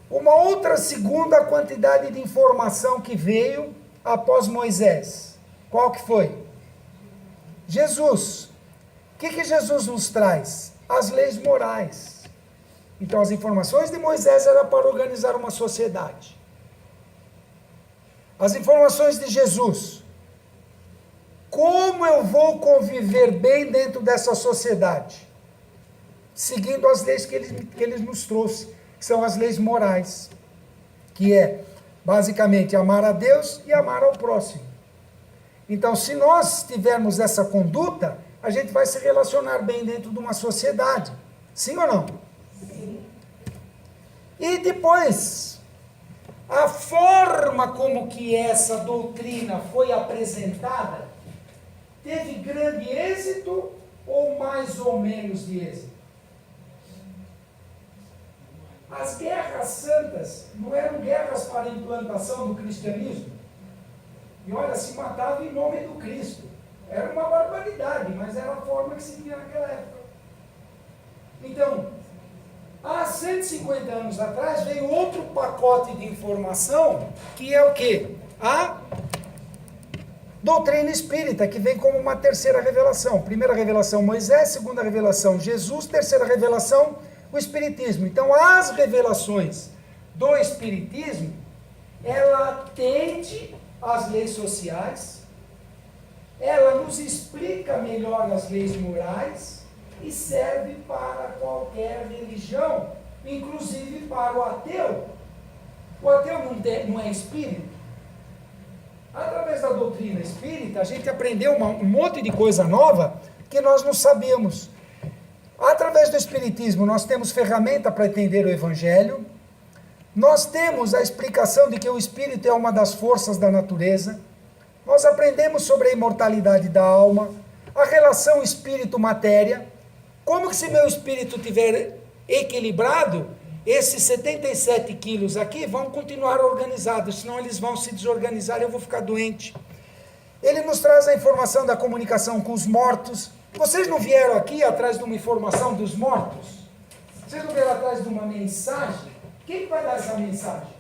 Uma outra segunda quantidade de informação que veio após Moisés. Qual que foi? Jesus. O que Jesus nos traz? As leis morais. Então, as informações de Moisés eram para organizar uma sociedade. As informações de Jesus. Como eu vou conviver bem dentro dessa sociedade? Seguindo as leis que ele nos trouxe, que são as leis morais. Que é, basicamente, amar a Deus e amar ao próximo. Então, se nós tivermos essa conduta, a gente vai se relacionar bem dentro de uma sociedade. Sim ou não? Sim. E depois, a forma como que essa doutrina foi apresentada, teve grande êxito ou mais ou menos de êxito? As guerras santas não eram guerras para a implantação do cristianismo. E olha, se matava em nome do Cristo. Era uma barbaridade, mas era a forma que se via naquela época. Então, há 150 anos atrás, veio outro pacote de informação, que é o quê? A doutrina espírita, que vem como uma terceira revelação. Primeira revelação, Moisés. Segunda revelação, Jesus. Terceira revelação, o Espiritismo. Então, as revelações do Espiritismo, ela atende às leis sociais, ela nos explica melhor as leis morais e serve para qualquer religião, inclusive para o ateu. O ateu não é espírita. Através da doutrina espírita, a gente aprendeu um monte de coisa nova que nós não sabíamos. Através do Espiritismo, nós temos ferramenta para entender o Evangelho. Nós temos a explicação de que o Espírito é uma das forças da natureza. Nós aprendemos sobre a imortalidade da alma, a relação espírito-matéria. Como que se meu espírito estiver equilibrado, esses 77 quilos aqui vão continuar organizados, senão eles vão se desorganizar e eu vou ficar doente. Ele nos traz a informação da comunicação com os mortos. Vocês não vieram aqui atrás de uma informação dos mortos? Vocês não vieram atrás de uma mensagem? Quem vai dar essa mensagem?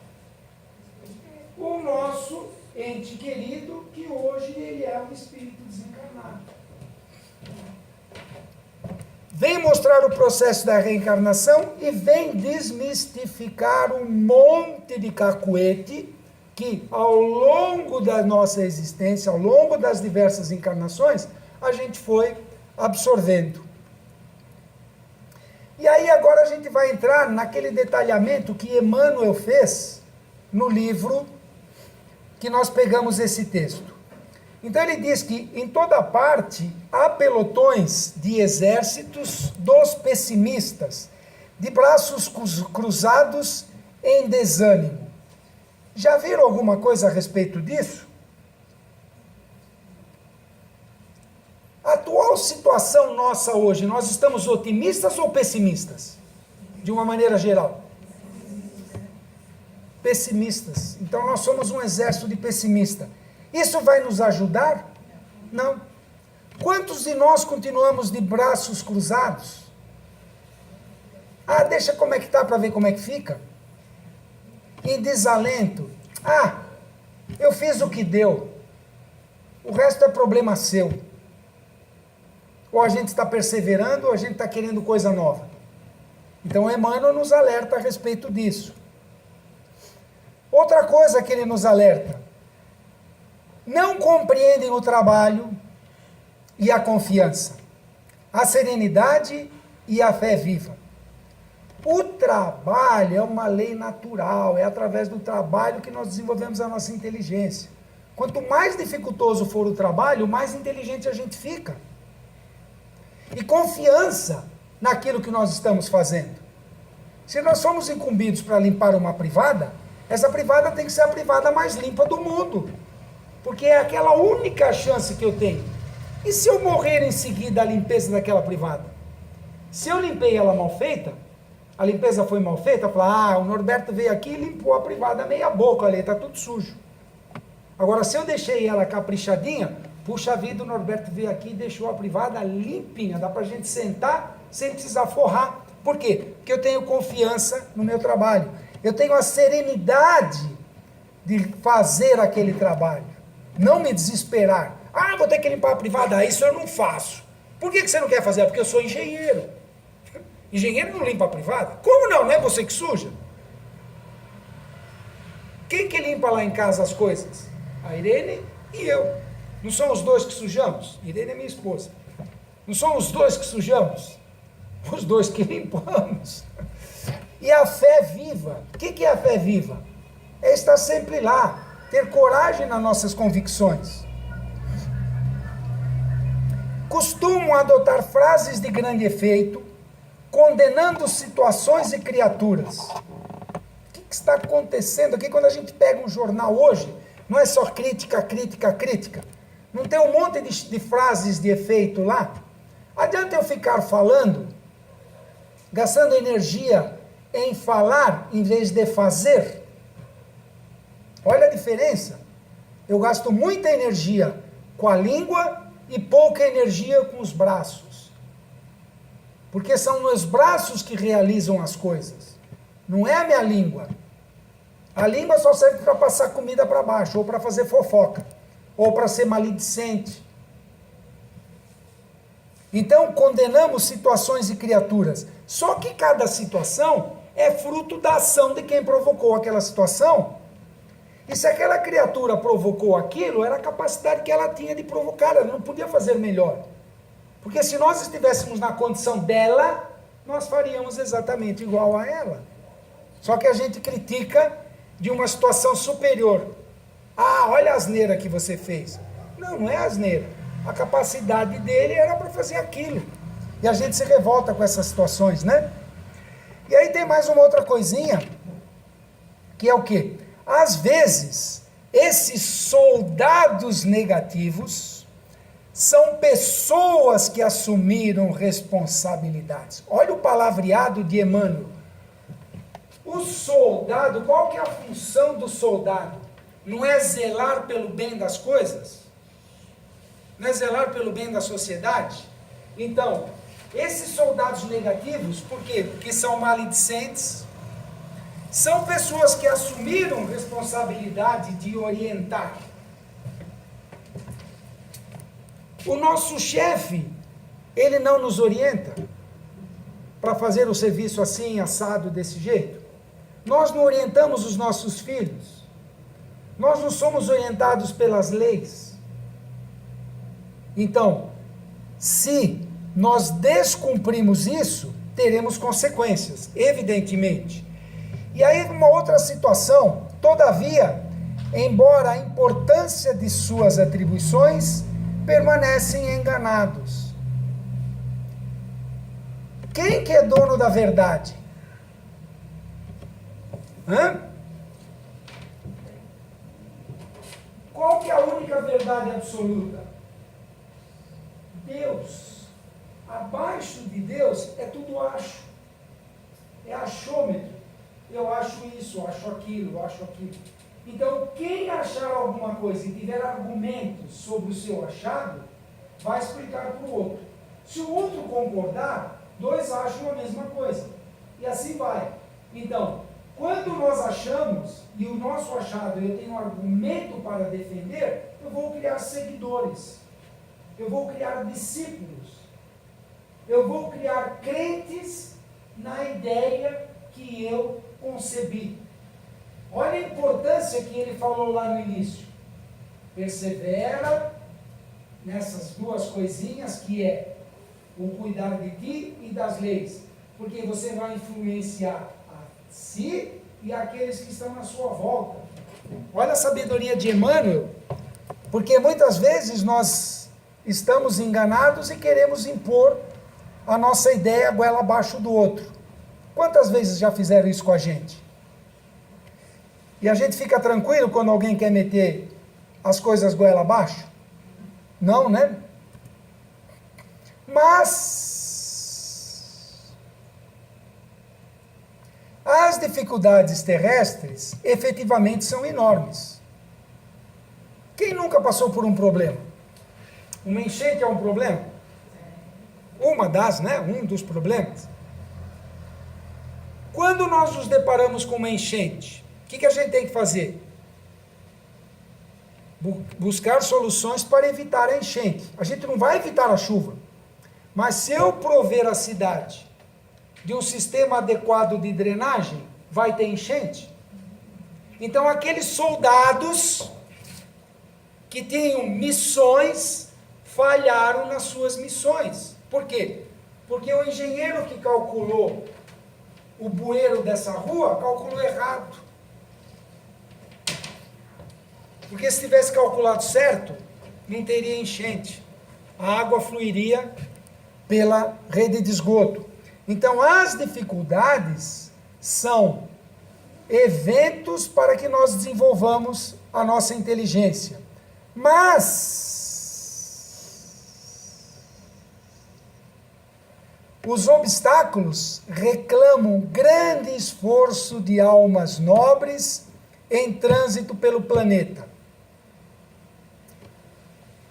O nosso ente querido, que hoje ele é um espírito desencarnado. Vem mostrar o processo da reencarnação e vem desmistificar um monte de cacuete que ao longo da nossa existência, ao longo das diversas encarnações, a gente foi absorvendo. E aí agora a gente vai entrar naquele detalhamento que Emmanuel fez no livro que nós pegamos esse texto. Então ele diz que em toda parte há pelotões de exércitos dos pessimistas, de braços cruzados em desânimo. Já viram alguma coisa a respeito disso? qual situação nossa hoje? Nós estamos otimistas ou pessimistas? De uma maneira geral. Pessimistas. Então nós somos um exército de pessimistas. Isso vai nos ajudar? Não. Quantos de nós continuamos de braços cruzados? Ah, deixa como é que está para ver como é que fica. Em desalento. Ah, eu fiz o que deu. O resto é problema seu. Ou a gente está perseverando ou a gente está querendo coisa nova. Então Emmanuel nos alerta a respeito disso. Outra coisa que ele nos alerta: não compreendem o trabalho e a confiança, a serenidade e a fé viva. O trabalho é uma lei natural, é através do trabalho que nós desenvolvemos a nossa inteligência. Quanto mais dificultoso for o trabalho, mais inteligente a gente fica. E confiança naquilo que nós estamos fazendo. Se nós somos incumbidos para limpar uma privada, essa privada tem que ser a privada mais limpa do mundo. Porque é aquela única chance que eu tenho. E se eu morrer em seguida a limpeza daquela privada? Se eu limpei ela mal feita, a limpeza foi mal feita, falar, o Norberto veio aqui e limpou a privada meia boca, ali, está tudo sujo. Agora, se eu deixei ela caprichadinha, puxa vida, o Norberto veio aqui e deixou a privada limpinha, dá para a gente sentar sem precisar forrar. Por quê? Porque eu tenho confiança no meu trabalho. Eu tenho a serenidade de fazer aquele trabalho. Não me desesperar. Ah, vou ter que limpar a privada, isso eu não faço. Por que você não quer fazer? Porque eu sou engenheiro. Engenheiro não limpa a privada? Como não? Não é você que suja? Quem que limpa lá em casa as coisas? A Irene e eu. Não são os dois que sujamos? Irene é minha esposa. Não são os dois que sujamos? Os dois que limpamos. E a fé viva. O que é a fé viva? É estar sempre lá. Ter coragem nas nossas convicções. Costumam adotar frases de grande efeito, condenando situações e criaturas. O que está acontecendo aqui quando a gente pega um jornal hoje? Não é só crítica, crítica, crítica. Não tem um monte de frases de efeito lá? Adianta eu ficar falando, gastando energia em falar em vez de fazer? Olha a diferença. Eu gasto muita energia com a língua e pouca energia com os braços. Porque são meus braços que realizam as coisas. Não é a minha língua. A língua só serve para passar comida para baixo, ou para fazer fofoca, ou para ser maledicente. Então, condenamos situações e criaturas. Só que cada situação é fruto da ação de quem provocou aquela situação. E se aquela criatura provocou aquilo, era a capacidade que ela tinha de provocar, ela não podia fazer melhor. Porque se nós estivéssemos na condição dela, nós faríamos exatamente igual a ela. Só que a gente critica de uma situação superior. Ah, olha a asneira que você fez. Não, não é asneira. A capacidade dele era para fazer aquilo. E a gente se revolta com essas situações, né? E aí tem mais uma outra coisinha, que é o quê? Às vezes, esses soldados negativos são pessoas que assumiram responsabilidades. Olha o palavreado de Emmanuel. O soldado, qual que é a função do soldado? Não é zelar pelo bem das coisas? Não é zelar pelo bem da sociedade? Então, esses soldados negativos, por quê? Porque são maledicentes, são pessoas que assumiram responsabilidade de orientar. O nosso chefe, ele não nos orienta para fazer o serviço assim, assado, desse jeito. Nós não orientamos os nossos filhos. Nós não somos orientados pelas leis. Então, se nós descumprimos isso, teremos consequências, evidentemente. E aí, uma outra situação, todavia, embora a importância de suas atribuições, permanecem enganados. Quem que é dono da verdade? Qual que é a única verdade absoluta? Deus. Abaixo de Deus é tudo acho. É achômetro. Eu acho isso, eu acho aquilo, eu acho aquilo. Então, quem achar alguma coisa e tiver argumentos sobre o seu achado, vai explicar para o outro. Se o outro concordar, dois acham a mesma coisa. E assim vai. Então, quando nós achamos, e o nosso achado eu tenho um argumento para defender, eu vou criar seguidores. Eu vou criar discípulos. Eu vou criar crentes na ideia que eu concebi. Olha a importância que ele falou lá no início. Persevera nessas duas coisinhas que é o cuidar de ti e das leis. Porque você vai influenciar a si e aqueles que estão na sua volta. Olha a sabedoria de Emmanuel. Porque muitas vezes nós estamos enganados e queremos impor a nossa ideia goela abaixo do outro. Quantas vezes já fizeram isso com a gente? E a gente fica tranquilo quando alguém quer meter as coisas goela abaixo? Não, né? Mas as dificuldades terrestres efetivamente são enormes. Quem nunca passou por um problema? Uma enchente é um problema? Um dos problemas. Quando nós nos deparamos com uma enchente, o que a gente tem que fazer? Buscar soluções para evitar a enchente. A gente não vai evitar a chuva, mas se eu prover a cidade de um sistema adequado de drenagem, vai ter enchente. Então aqueles soldados que tinham missões, falharam nas suas missões. Por quê? Porque o engenheiro que calculou o bueiro dessa rua, calculou errado. Porque se tivesse calculado certo, não teria enchente. A água fluiria pela rede de esgoto. Então, as dificuldades são eventos para que nós desenvolvamos a nossa inteligência. Mas os obstáculos reclamam grande esforço de almas nobres em trânsito pelo planeta.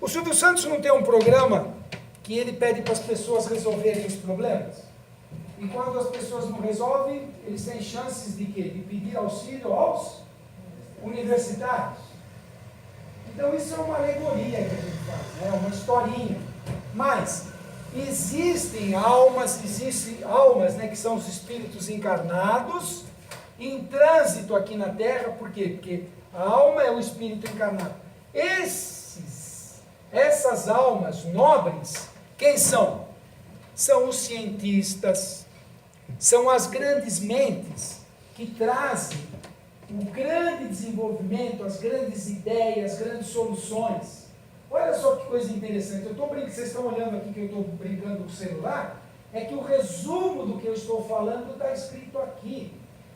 O Silvio Santos não tem um programa que ele pede para as pessoas resolverem os problemas? E quando as pessoas não resolvem, eles têm chances de quê? De pedir auxílio aos universitários. Então isso é uma alegoria que a gente faz, né? Uma historinha. Mas existem almas, né, que são os espíritos encarnados em trânsito aqui na Terra. Por quê? Porque a alma é o espírito encarnado. Essas almas nobres, quem são? São os cientistas, são as grandes mentes que trazem o grande desenvolvimento, as grandes ideias, as grandes soluções. Olha só que coisa interessante. Vocês estão olhando aqui que eu estou brincando com o celular, é que o resumo do que eu estou falando está escrito aqui.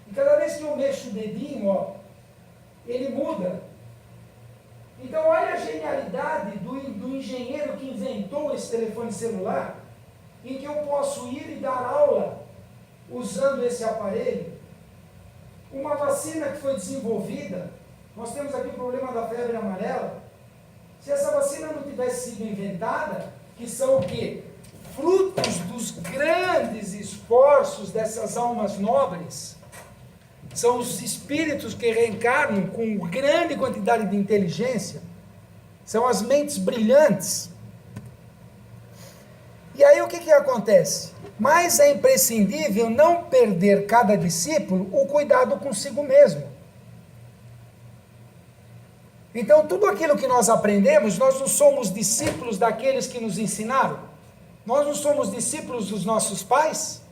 E cada vez que eu mexo o dedinho, ó, ele muda. Então olha a genialidade do engenheiro que inventou esse telefone celular, em que eu posso ir e dar aula usando esse aparelho. Uma vacina que foi desenvolvida, nós temos aqui o problema da febre amarela. Se essa vacina não tivesse sido inventada, que são o quê? Frutos dos grandes esforços dessas almas nobres, são os espíritos que reencarnam com grande quantidade de inteligência, são as mentes brilhantes. E aí o que acontece? Mas é imprescindível não perder cada discípulo o cuidado consigo mesmo. Então, tudo aquilo que nós aprendemos, nós não somos discípulos daqueles que nos ensinaram? Nós não somos discípulos dos nossos pais?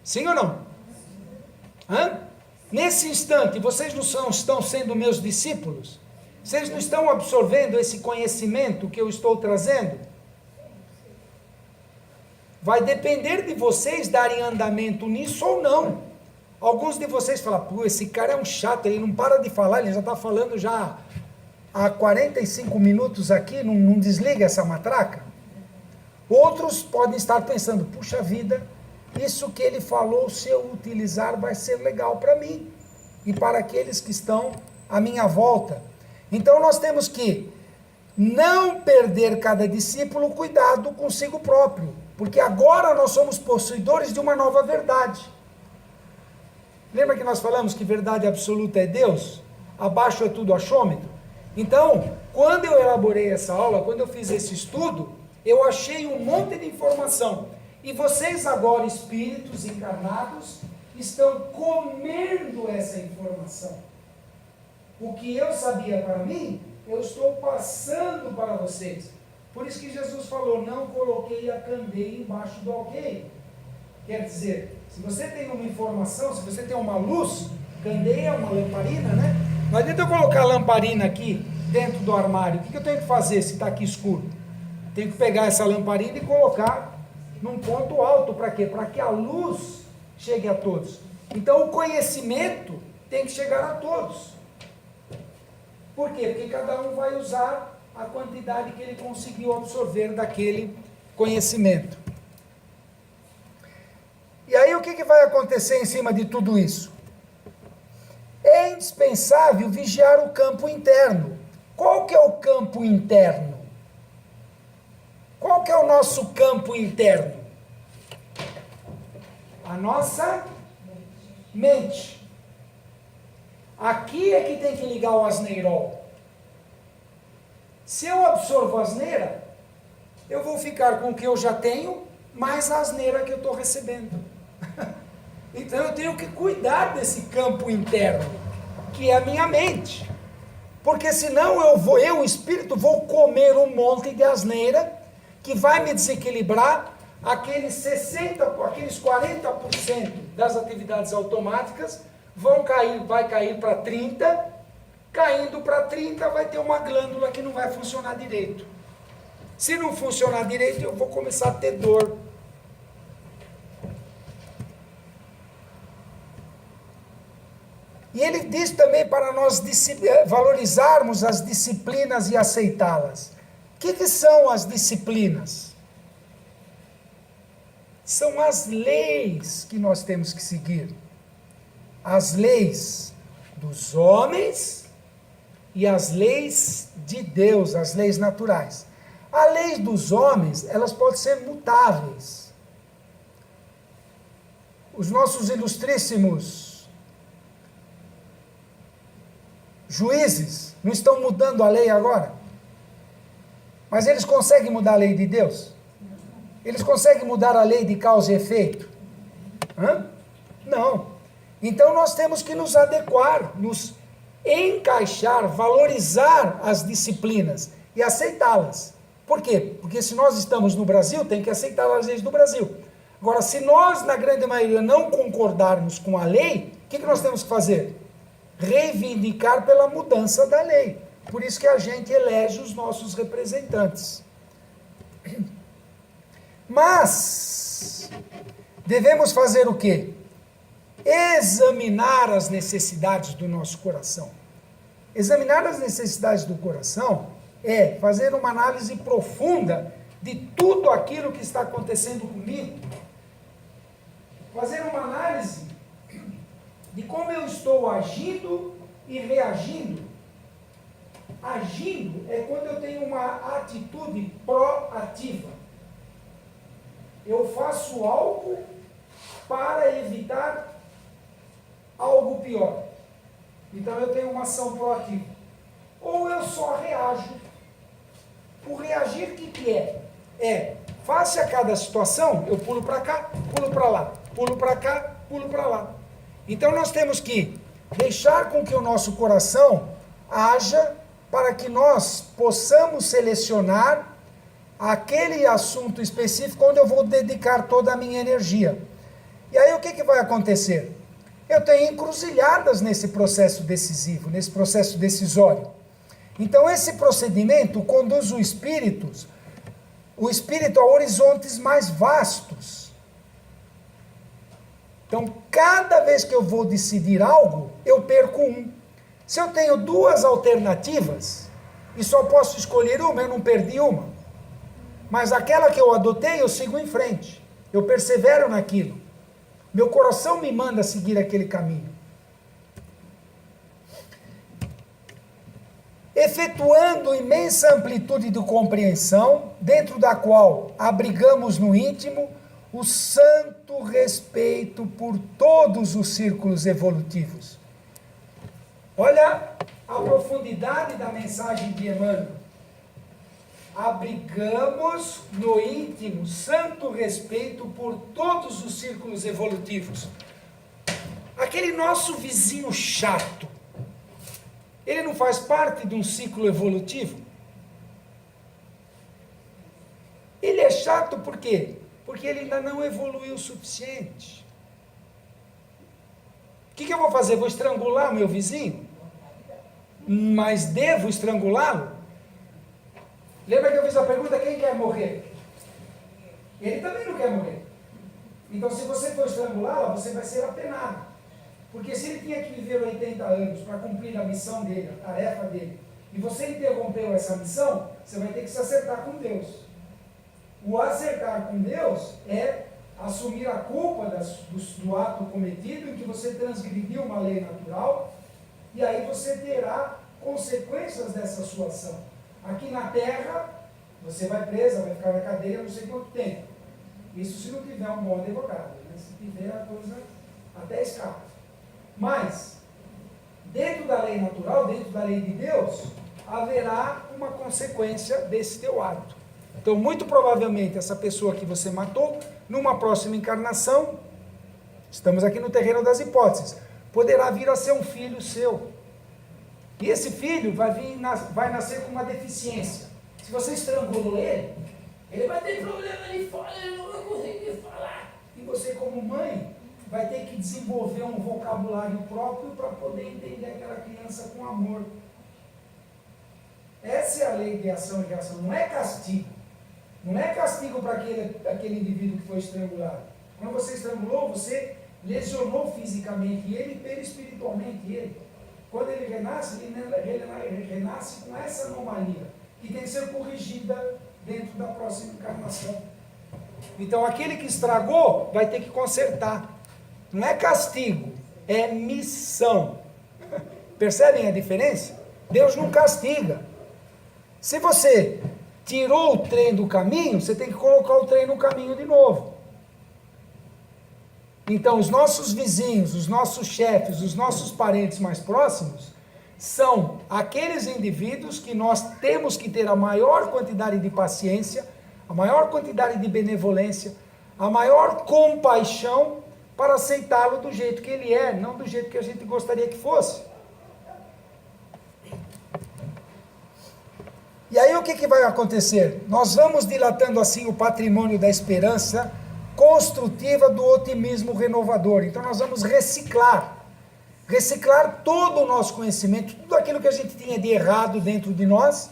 Sim ou não? Hã? Nesse instante, vocês não estão sendo meus discípulos? Vocês não estão absorvendo esse conhecimento que eu estou trazendo? Vai depender de vocês darem andamento nisso ou não. Alguns de vocês falam, pô, esse cara é um chato, ele não para de falar, ele já está falando já há 45 minutos aqui, não desliga essa matraca? Outros podem estar pensando, puxa vida, isso que ele falou, se eu utilizar, vai ser legal para mim e para aqueles que estão à minha volta. Então nós temos que não perder cada discípulo cuidado consigo próprio, porque agora nós somos possuidores de uma nova verdade. Lembra que nós falamos que verdade absoluta é Deus? Abaixo é tudo achômetro? Então, quando eu elaborei essa aula, quando eu fiz esse estudo, eu achei um monte de informação. E vocês agora, espíritos encarnados, estão comendo essa informação. O que eu sabia para mim, eu estou passando para vocês. Por isso que Jesus falou, não coloquei a candeia embaixo do alqueire. Quer dizer, se você tem uma informação, se você tem uma luz, candeia é uma lamparina, né? Não adianta eu colocar a lamparina aqui dentro do armário. O que eu tenho que fazer se está aqui escuro? Tenho que pegar essa lamparina e colocar num ponto alto. Para quê? Para que a luz chegue a todos. Então o conhecimento tem que chegar a todos. Por quê? Porque cada um vai usar a quantidade que ele conseguiu absorver daquele conhecimento. E aí o que vai acontecer em cima de tudo isso? É indispensável vigiar o campo interno. Qual que é o campo interno? Qual que é o nosso campo interno? A nossa mente. Aqui é que tem que ligar o asneirol. Se eu absorvo a asneira, eu vou ficar com o que eu já tenho, mais a asneira que eu estou recebendo. Então eu tenho que cuidar desse campo interno, que é a minha mente. Porque senão eu, espírito, vou comer um monte de asneira, que vai me desequilibrar, aqueles 40% das atividades automáticas vai cair para 30%, caindo para 30% vai ter uma glândula que não vai funcionar direito. Se não funcionar direito, eu vou começar a ter dor. E ele diz também para nós valorizarmos as disciplinas e aceitá-las. O que são as disciplinas? São as leis que nós temos que seguir. As leis dos homens e as leis de Deus, as leis naturais. As leis dos homens, elas podem ser mutáveis. Os nossos ilustríssimos juízes não estão mudando a lei agora? Mas eles conseguem mudar a lei de Deus? Eles conseguem mudar a lei de causa e efeito? Não. Então nós temos que nos adequar, nos encaixar, valorizar as disciplinas e aceitá-las. Por quê? Porque se nós estamos no Brasil, tem que aceitar as leis do Brasil. Agora, se nós, na grande maioria, não concordarmos com a lei, o que nós temos que fazer? Reivindicar pela mudança da lei. Por isso que a gente elege os nossos representantes. Mas, devemos fazer o quê? Examinar as necessidades do nosso coração. Examinar as necessidades do coração é fazer uma análise profunda de tudo aquilo que está acontecendo comigo. Fazer uma análise de como eu estou agindo e reagindo. Agindo é quando eu tenho uma atitude proativa. Eu faço algo para evitar algo pior. Então eu tenho uma ação proativa. Ou eu só reajo. O reagir, o que é? Face a cada situação, eu pulo para cá, pulo para lá, pulo para cá, pulo para lá. Então nós temos que deixar com que o nosso coração haja para que nós possamos selecionar aquele assunto específico onde eu vou dedicar toda a minha energia. E aí o que vai acontecer? Eu tenho encruzilhadas nesse processo decisivo, nesse processo decisório. Então esse procedimento conduz o espírito a horizontes mais vastos. Então cada vez que eu vou decidir algo, eu perco um. Se eu tenho duas alternativas, e só posso escolher uma, eu não perdi uma. Mas aquela que eu adotei, eu sigo em frente. Eu persevero naquilo. Meu coração me manda seguir aquele caminho. Efetuando imensa amplitude de compreensão, dentro da qual abrigamos no íntimo o santo respeito por todos os círculos evolutivos. Olha a profundidade da mensagem de Emmanuel. Abrigamos no íntimo santo respeito por todos os círculos evolutivos. Aquele nosso vizinho chato, ele não faz parte de um ciclo evolutivo? Ele é chato por quê? Porque ele ainda não evoluiu o suficiente. O que eu vou fazer? Vou estrangular meu vizinho? Mas devo estrangulá-lo? Lembra que eu fiz a pergunta, quem quer morrer? Ele também não quer morrer. Então, se você for estrangulá-la, você vai ser apenado. Porque se ele tinha que viver 80 anos para cumprir a missão dele, a tarefa dele, e você interrompeu essa missão, você vai ter que se acertar com Deus. O acertar com Deus é assumir a culpa do ato cometido em que você transgrediu uma lei natural, e aí você terá consequências dessa sua ação. Aqui na Terra, você vai presa, vai ficar na cadeia não sei quanto tempo. Isso se não tiver um bom advogado, né? Se tiver, a coisa até escapa. Mas, dentro da lei natural, dentro da lei de Deus, haverá uma consequência desse teu ato. Então, muito provavelmente, essa pessoa que você matou, numa próxima encarnação, estamos aqui no terreno das hipóteses, poderá vir a ser um filho seu. E esse filho vai nascer com uma deficiência. Se você estrangulou ele vai ter problema de fala, ele não vai conseguir falar. E você, como mãe, vai ter que desenvolver um vocabulário próprio para poder entender aquela criança com amor. Essa é a lei de ação e reação, não é castigo. Não é castigo para aquele indivíduo que foi estrangulado. Quando você estrangulou, você lesionou fisicamente ele e perispiritualmente ele. Quando ele renasce com essa anomalia, que tem que ser corrigida dentro da próxima encarnação. Então, aquele que estragou vai ter que consertar. Não é castigo, é missão. Percebem a diferença? Deus não castiga. Se você tirou o trem do caminho, você tem que colocar o trem no caminho de novo. Então, os nossos vizinhos, os nossos chefes, os nossos parentes mais próximos, são aqueles indivíduos que nós temos que ter a maior quantidade de paciência, a maior quantidade de benevolência, a maior compaixão para aceitá-lo do jeito que ele é, não do jeito que a gente gostaria que fosse. E aí o que vai acontecer? Nós vamos dilatando assim o patrimônio da esperança construtiva do otimismo renovador. Então nós vamos reciclar todo o nosso conhecimento, tudo aquilo que a gente tinha de errado dentro de nós.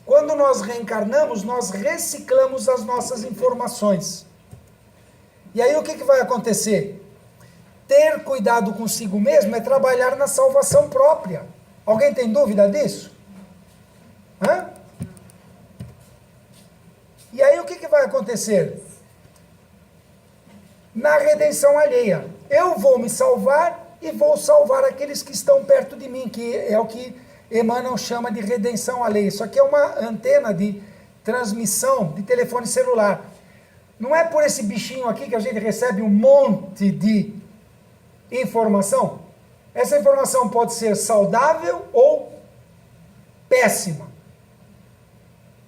Quando nós reencarnamos, nós reciclamos as nossas informações. E aí o que vai acontecer? Ter cuidado consigo mesmo é trabalhar na salvação própria. Alguém tem dúvida disso? Hã? E aí o que vai acontecer? Na redenção alheia, eu vou me salvar e vou salvar aqueles que estão perto de mim, que é o que Emmanuel chama de redenção alheia. Isso aqui é uma antena de transmissão de telefone celular. Não é por esse bichinho aqui que a gente recebe um monte de informação. Essa informação pode ser saudável ou péssima.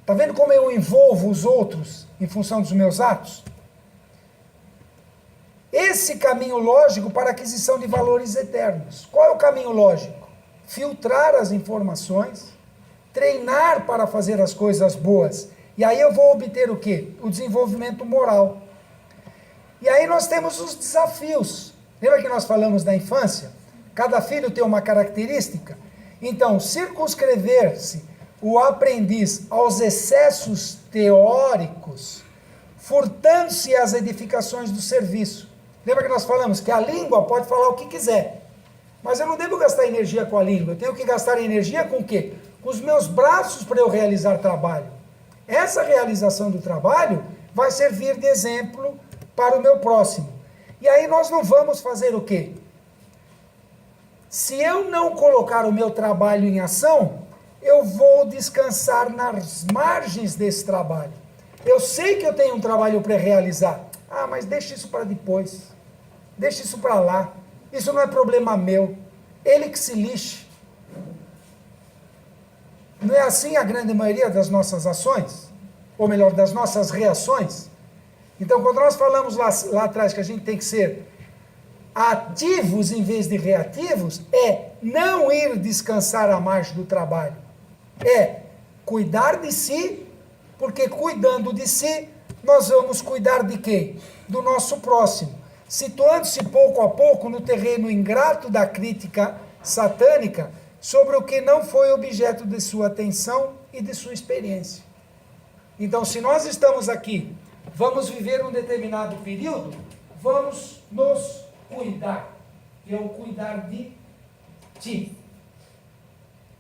Está vendo como eu envolvo os outros em função dos meus atos? Esse caminho lógico para a aquisição de valores eternos. Qual é o caminho lógico? Filtrar as informações, treinar para fazer as coisas boas. E aí eu vou obter o quê? O desenvolvimento moral. E aí nós temos os desafios. Lembra que nós falamos da infância? Cada filho tem uma característica. Então, circunscrever-se o aprendiz aos excessos teóricos, furtando-se às edificações do serviço. Lembra que nós falamos que a língua pode falar o que quiser, mas eu não devo gastar energia com a língua, eu tenho que gastar energia com o quê? com os meus braços para eu realizar trabalho. Essa realização do trabalho vai servir de exemplo para o meu próximo. E aí nós não vamos fazer o quê? Se eu não colocar o meu trabalho em ação, eu vou descansar nas margens desse trabalho. Eu sei que eu tenho um trabalho para realizar. Ah, mas deixa isso para depois. Deixa isso para lá. Isso não é problema meu. Ele que se lixe. Não é assim a grande maioria das nossas ações? Ou melhor, das nossas reações? Então, quando nós falamos lá atrás que a gente tem que ser ativos em vez de reativos, é não ir descansar à margem do trabalho. É cuidar de si, porque cuidando de si, nós vamos cuidar de quem? Do nosso próximo. Situando-se pouco a pouco no terreno ingrato da crítica satânica sobre o que não foi objeto de sua atenção e de sua experiência. Então, se nós estamos aqui, vamos viver um determinado período, vamos nos cuidar, que é o cuidar de ti.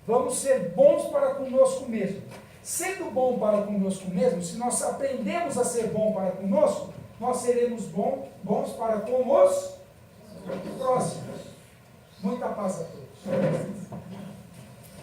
Vamos ser bons para conosco mesmo. Sendo bom para conosco mesmo, se nós aprendemos a ser bom para conosco, nós seremos bons para com os próximos. Muita paz a todos.